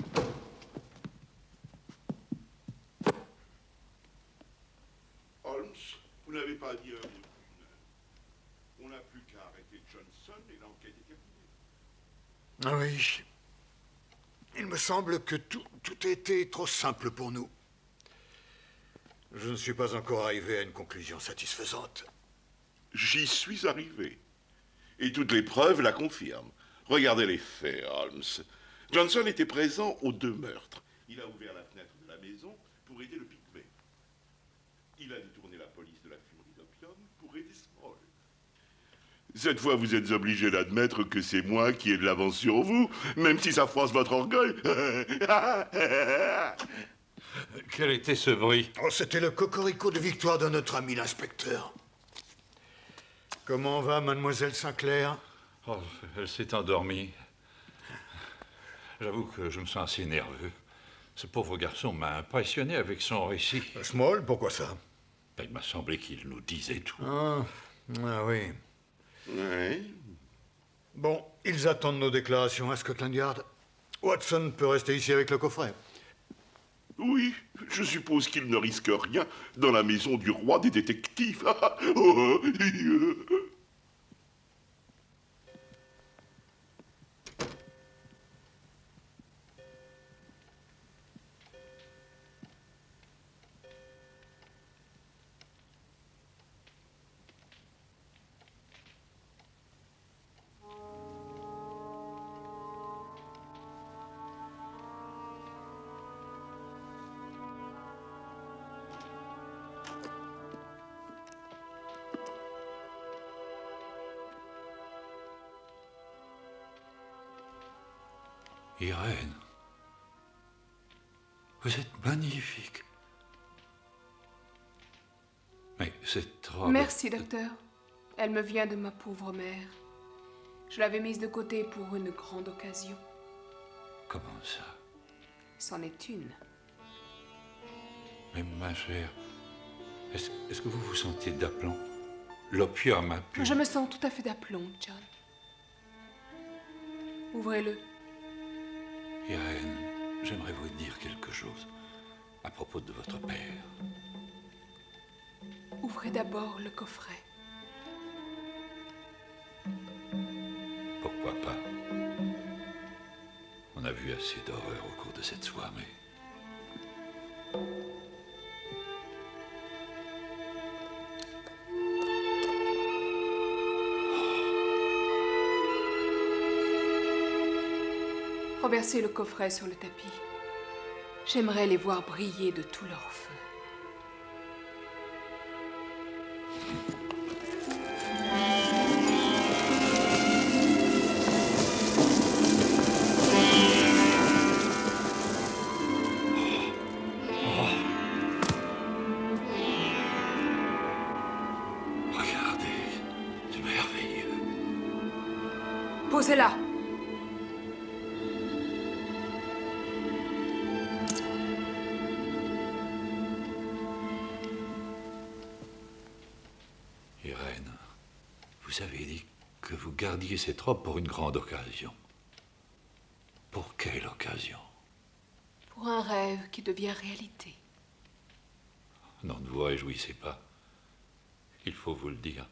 Holmes, vous n'avez pas dit un mot. On n'a plus qu'à arrêter Johnson et l'enquête est terminée. Ah oui. Il me semble que tout a été trop simple pour nous. Je ne suis pas encore arrivé à une conclusion satisfaisante. J'y suis arrivé. Et toutes les preuves la confirment. Regardez les faits, Holmes. Johnson était présent aux 2 meurtres. Il a ouvert la fenêtre de la maison pour aider le pygmée. Il a détourné la police de la fumerie d'opium pour aider Small. Cette fois, vous êtes obligé d'admettre que c'est moi qui ai de l'avance sur vous, même si ça froisse votre orgueil. Quel était ce bruit? Oh, c'était le cocorico de victoire de notre ami l'inspecteur. Comment va mademoiselle Sinclair? Oh, elle s'est endormie. J'avoue que je me sens assez nerveux. Ce pauvre garçon m'a impressionné avec son récit. Small, pourquoi ça? Il m'a semblé qu'il nous disait tout. Ah oui. Oui. Bon, ils attendent nos déclarations à Scotland Yard. Watson peut rester ici avec le coffret. Oui, je suppose qu'il ne risque rien dans la maison du roi des détectives. Irène, vous êtes magnifique. Mais cette robe... Merci, docteur. Elle me vient de ma pauvre mère. Je l'avais mise de côté pour une grande occasion. Comment ça? C'en est une. Mais ma chère, est-ce que vous vous sentez d'aplomb? L'opium a pu... Je me sens tout à fait d'aplomb, John. Ouvrez-le. Irène, j'aimerais vous dire quelque chose à propos de votre père. Ouvrez d'abord le coffret. Pourquoi pas? On a vu assez d'horreur au cours de cette soirée. Renversez le coffret sur le tapis. J'aimerais les voir briller de tout leur feu. Regardez, c'est merveilleux. Posez-la. Irène, vous avez dit que vous gardiez cette robe pour une grande occasion. Pour quelle occasion? Pour un rêve qui devient réalité. Non, ne vous réjouissez pas. Il faut vous le dire.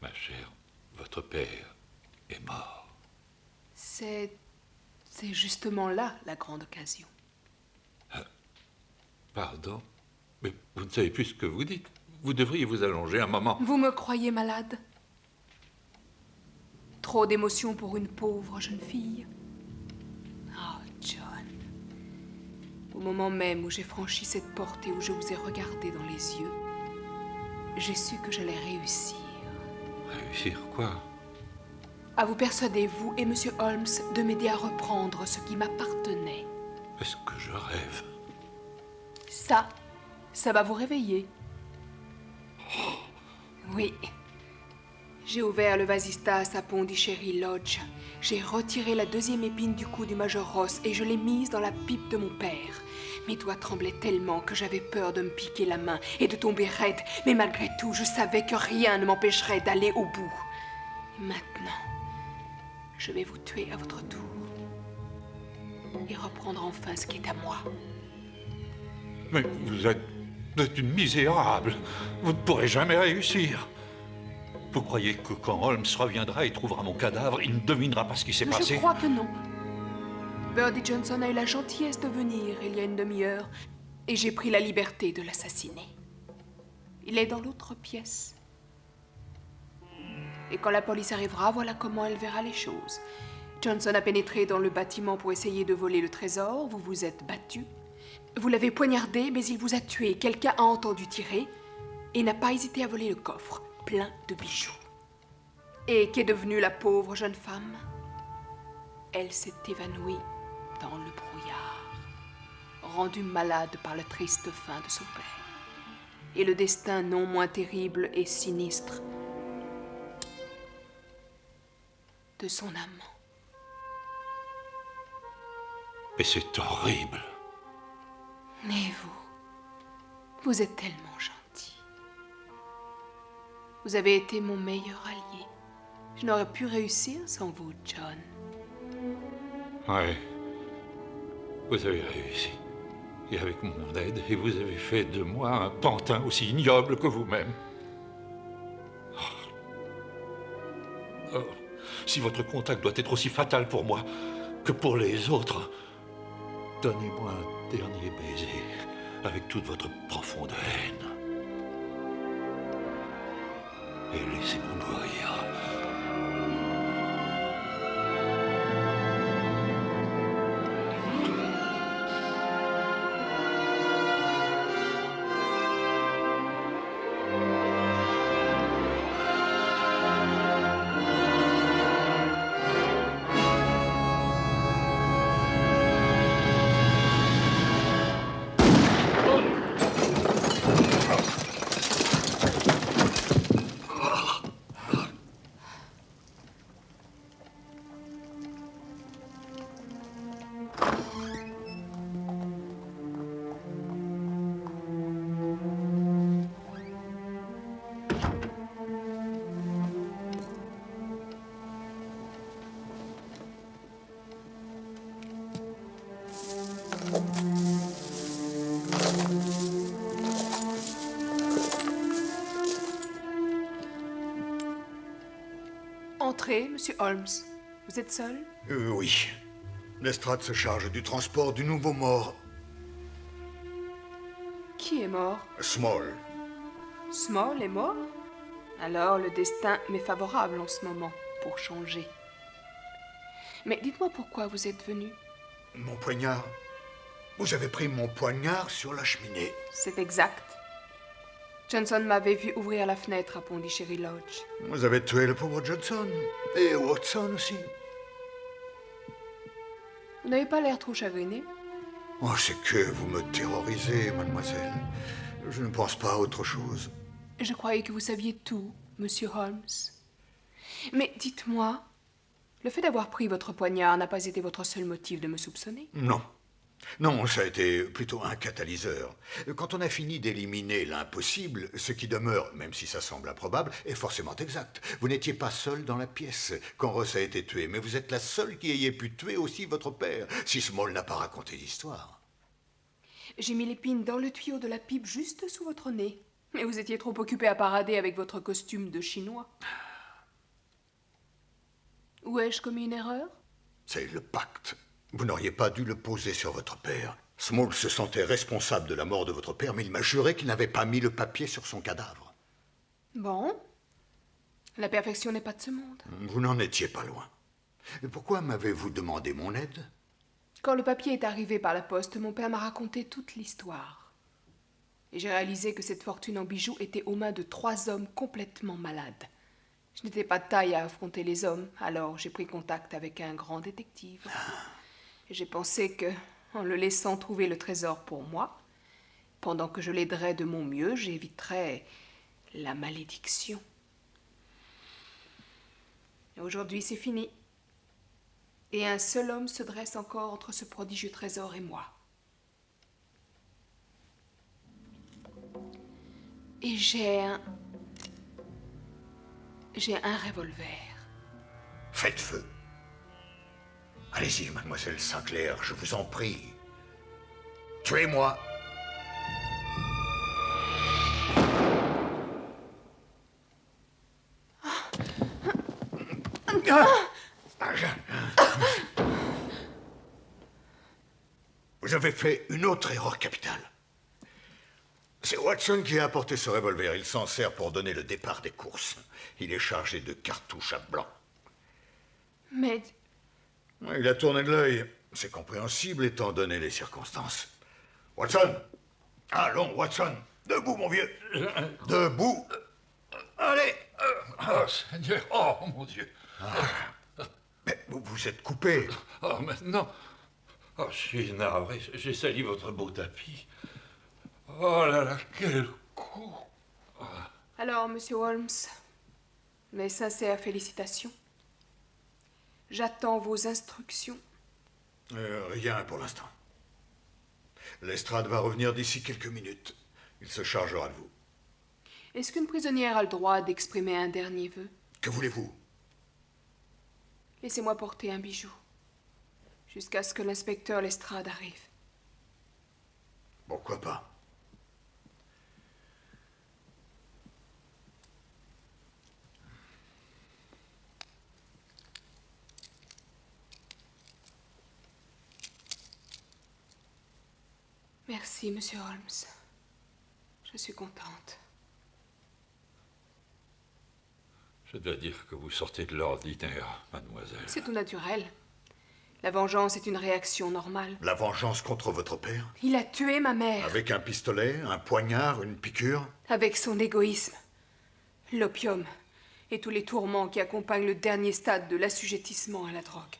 Ma chère, votre père est mort. C'est justement là la grande occasion. Pardon? Mais vous ne savez plus ce que vous dites. Vous devriez vous allonger un moment. Vous me croyez malade? Trop d'émotions pour une pauvre jeune fille. Oh, John. Au moment même où j'ai franchi cette porte et où je vous ai regardé dans les yeux, j'ai su que j'allais réussir. Réussir quoi? À vous persuader, vous et Monsieur Holmes, de m'aider à reprendre ce qui m'appartenait. Est-ce que je rêve? Ça va vous réveiller. Oui. J'ai ouvert le vasistas à Pondichéry Lodge. J'ai retiré la deuxième épine du cou du Major Ross et je l'ai mise dans la pipe de mon père. Mes doigts tremblaient tellement que j'avais peur de me piquer la main et de tomber raide. Mais malgré tout, je savais que rien ne m'empêcherait d'aller au bout. Et maintenant, je vais vous tuer à votre tour. Et reprendre enfin ce qui est à moi. Mais vous êtes une misérable. Vous ne pourrez jamais réussir. Vous croyez que quand Holmes reviendra et trouvera mon cadavre, il ne devinera pas ce qui s'est passé? Je crois que non. Birdie Johnson a eu la gentillesse de venir il y a une demi-heure et j'ai pris la liberté de l'assassiner. Il est dans l'autre pièce. Et quand la police arrivera, voilà comment elle verra les choses. Johnson a pénétré dans le bâtiment pour essayer de voler le trésor. Vous vous êtes battu. Vous l'avez poignardé, mais il vous a tué. Quelqu'un a entendu tirer et n'a pas hésité à voler le coffre, plein de bijoux. Et qu'est devenue la pauvre jeune femme? Elle s'est évanouie dans le brouillard, rendue malade par la triste fin de son père. Et le destin non moins terrible et sinistre de son amant. Mais c'est horrible. Mais vous êtes tellement gentil. Vous avez été mon meilleur allié. Je n'aurais pu réussir sans vous, John. Ouais. Vous avez réussi. Et avec mon aide, et vous avez fait de moi un pantin aussi ignoble que vous-même. Oh, si votre contact doit être aussi fatal pour moi que pour les autres, donnez-moi un dernier baiser avec toute votre profonde haine. Et laissez-moi mourir. Entrez, Monsieur Holmes. Vous êtes seul? Oui. Lestrade se charge du transport du nouveau mort. Qui est mort? Small. Small est mort? Alors le destin m'est favorable en ce moment pour changer. Mais dites-moi pourquoi vous êtes venu. Mon poignard. Vous avez pris mon poignard sur la cheminée. C'est exact. Johnson m'avait vu ouvrir la fenêtre à Pondichéry Lodge. Vous avez tué le pauvre Johnson. Et Watson aussi. Vous n'avez pas l'air trop chagriné. Oh, c'est que vous me terrorisez, mademoiselle. Je ne pense pas à autre chose. Je croyais que vous saviez tout, Monsieur Holmes. Mais dites-moi, le fait d'avoir pris votre poignard n'a pas été votre seul motif de me soupçonner? Non. Non, ça a été plutôt un catalyseur. Quand on a fini d'éliminer l'impossible, ce qui demeure, même si ça semble improbable, est forcément exact. Vous n'étiez pas seul dans la pièce quand Ross a été tué, mais vous êtes la seule qui ayez pu tuer aussi votre père, si Small n'a pas raconté l'histoire. J'ai mis l'épine dans le tuyau de la pipe juste sous votre nez. Mais vous étiez trop occupé à parader avec votre costume de Chinois. Ou ai-je commis une erreur? C'est le pacte. Vous n'auriez pas dû le poser sur votre père. Small se sentait responsable de la mort de votre père, mais il m'a juré qu'il n'avait pas mis le papier sur son cadavre. Bon. La perfection n'est pas de ce monde. Vous n'en étiez pas loin. Et pourquoi m'avez-vous demandé mon aide? Quand le papier est arrivé par la poste, mon père m'a raconté toute l'histoire. Et j'ai réalisé que cette fortune en bijoux était aux mains de 3 hommes complètement malades. Je n'étais pas de taille à affronter les hommes, alors j'ai pris contact avec un grand détective. Et j'ai pensé que, en le laissant trouver le trésor pour moi, pendant que je l'aiderais de mon mieux, j'éviterais la malédiction. Et aujourd'hui, c'est fini. Et un seul homme se dresse encore entre ce prodigieux trésor et moi. Et j'ai un revolver. Faites feu. Allez-y, mademoiselle Sinclair, je vous en prie. Tuez-moi. Vous avez fait une autre erreur capitale. C'est Watson qui a apporté ce revolver. Il s'en sert pour donner le départ des courses. Il est chargé de cartouches à blanc. Mais... Il a tourné de l'œil. C'est compréhensible étant donné les circonstances. Watson! Allons, Watson! Debout, mon vieux! Debout! Allez! Oh, Seigneur! Oh, mon Dieu! Mais vous êtes coupé. Oh, maintenant... Oh, je suis navré. J'ai sali votre beau tapis. Oh là là, quel coup! Alors, monsieur Holmes, mes sincères félicitations. J'attends vos instructions. Rien pour l'instant. Lestrade va revenir d'ici quelques minutes. Il se chargera de vous. Est-ce qu'une prisonnière a le droit d'exprimer un dernier vœu? Que voulez-vous? Laissez-moi porter un bijou. Jusqu'à ce que l'inspecteur Lestrade arrive. Pourquoi pas? Merci, monsieur Holmes. Je suis contente. Je dois dire que vous sortez de l'ordinaire, mademoiselle. C'est tout naturel. La vengeance est une réaction normale. La vengeance contre votre père? Il a tué ma mère. Avec un pistolet, un poignard, une piqûre? Avec son égoïsme, l'opium et tous les tourments qui accompagnent le dernier stade de l'assujettissement à la drogue.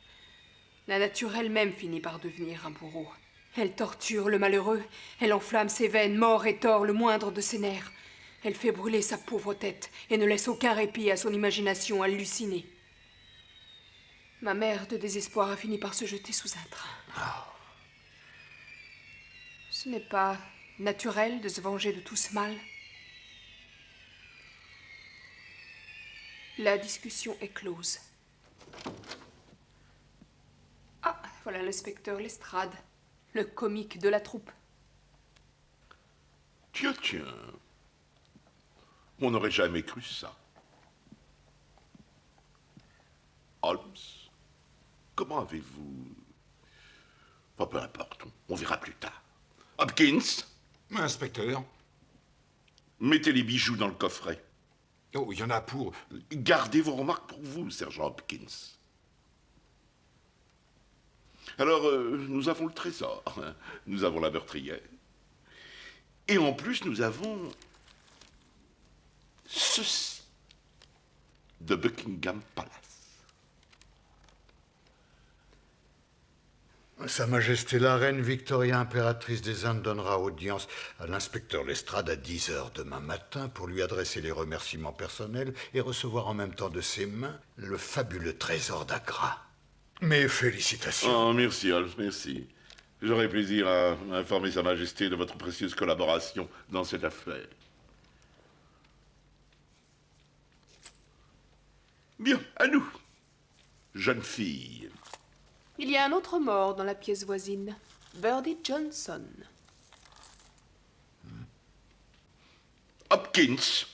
La nature elle-même finit par devenir un bourreau. Elle torture le malheureux, elle enflamme ses veines, mord et tord le moindre de ses nerfs. Elle fait brûler sa pauvre tête et ne laisse aucun répit à son imagination hallucinée. Ma mère, de désespoir, a fini par se jeter sous un train. Ce n'est pas naturel de se venger de tout ce mal. La discussion est close. Ah, voilà l'inspecteur Lestrade, le comique de la troupe. Tiens, tiens. On n'aurait jamais cru ça. Holmes, comment avez-vous... Enfin, peu importe, on verra plus tard. Hopkins. Inspecteur. Mettez les bijoux dans le coffret. Oh, il y en a pour... Gardez vos remarques pour vous, sergent Hopkins. Alors, nous avons le trésor, hein. Nous avons la meurtrière. Et en plus, nous avons... ceci. De Buckingham Palace. Sa Majesté la Reine Victoria, impératrice des Indes, donnera audience à l'inspecteur Lestrade à 10 heures demain matin pour lui adresser les remerciements personnels et recevoir en même temps de ses mains le fabuleux trésor d'Agra. Mes félicitations. Oh, merci, Holmes, merci. J'aurai plaisir à informer Sa Majesté de votre précieuse collaboration dans cette affaire. Bien, à nous. Jeune fille. Il y a un autre mort dans la pièce voisine, Birdie Johnson. Hopkins.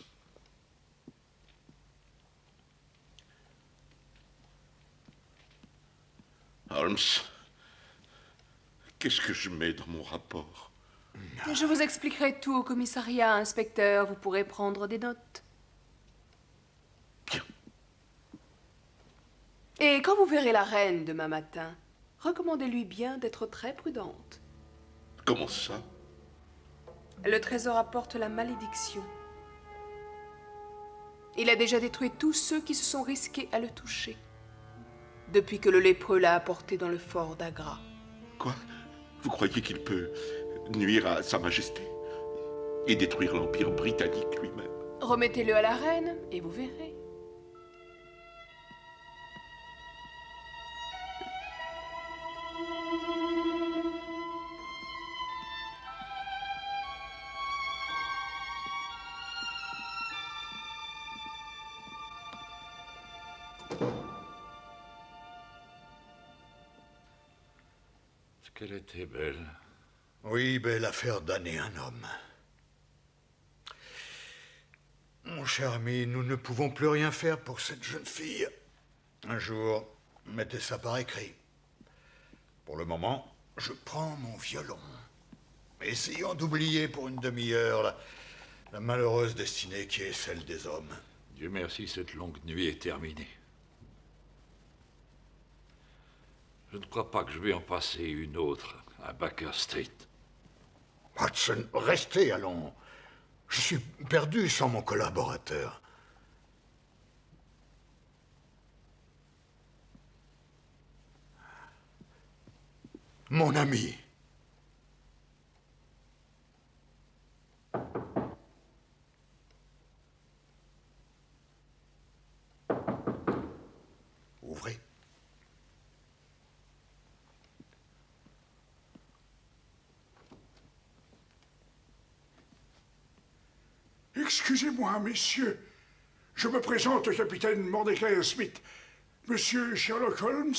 Holmes, qu'est-ce que je mets dans mon rapport? Je vous expliquerai tout au commissariat, inspecteur. Vous pourrez prendre des notes. Bien. Et quand vous verrez la reine demain matin, recommandez-lui bien d'être très prudente. Comment ça? Le trésor apporte la malédiction. Il a déjà détruit tous ceux qui se sont risqués à le toucher, depuis que le lépreux l'a apporté dans le fort d'Agra. Quoi? Vous croyez qu'il peut nuire à Sa Majesté et détruire l'Empire britannique lui-même? Remettez-le à la reine et vous verrez. Qu'elle était belle. Oui, belle affaire damner un homme. Mon cher ami, nous ne pouvons plus rien faire pour cette jeune fille. Un jour, mettez ça par écrit. Pour le moment, je prends mon violon. Essayons d'oublier pour une demi-heure la malheureuse destinée qui est celle des hommes. Dieu merci, cette longue nuit est terminée. Je ne crois pas que je vais en passer une autre à Baker Street. Watson, restez, allons. Je suis perdu sans mon collaborateur. Mon ami. Ouvrez. Excusez-moi, messieurs. Je me présente, capitaine Mordecai Smith. Monsieur Sherlock Holmes?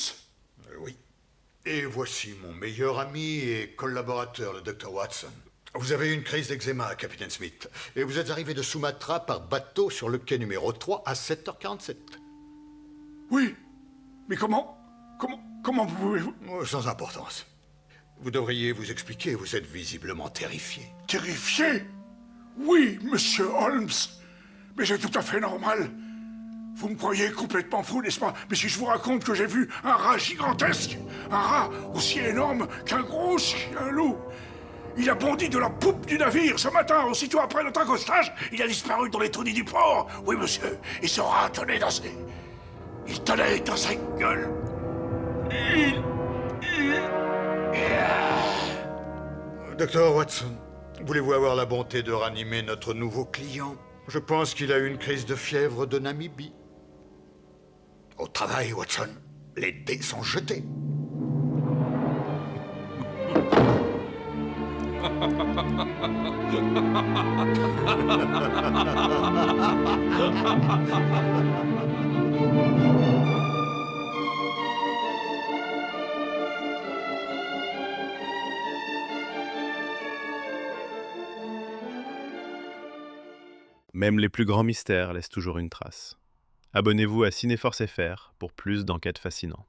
Oui. Et voici mon meilleur ami et collaborateur, le Dr. Watson. Vous avez eu une crise d'eczéma, capitaine Smith, et vous êtes arrivé de Sumatra par bateau sur le quai numéro 3 à 7h47. Oui, mais comment pouvez-vous... Sans importance. Vous devriez vous expliquer, vous êtes visiblement terrifié. Terrifié? Oui, monsieur Holmes. Mais c'est tout à fait normal. Vous me croyez complètement fou, n'est-ce pas? Mais si je vous raconte que j'ai vu un rat gigantesque, un rat aussi énorme qu'un gros chien loup, il a bondi de la poupe du navire ce matin, aussitôt après notre accostage, il a disparu dans les taudis du port. Oui, monsieur, et ce rat tenait dans ses... Il tenait dans sa gueule. Docteur Watson, voulez-vous avoir la bonté de ranimer notre nouveau client? Je pense qu'il a eu une crise de fièvre de Namibie. Au travail, Watson. Les dés sont jetés. Même les plus grands mystères laissent toujours une trace. Abonnez-vous à Cinéforce FR pour plus d'enquêtes fascinantes.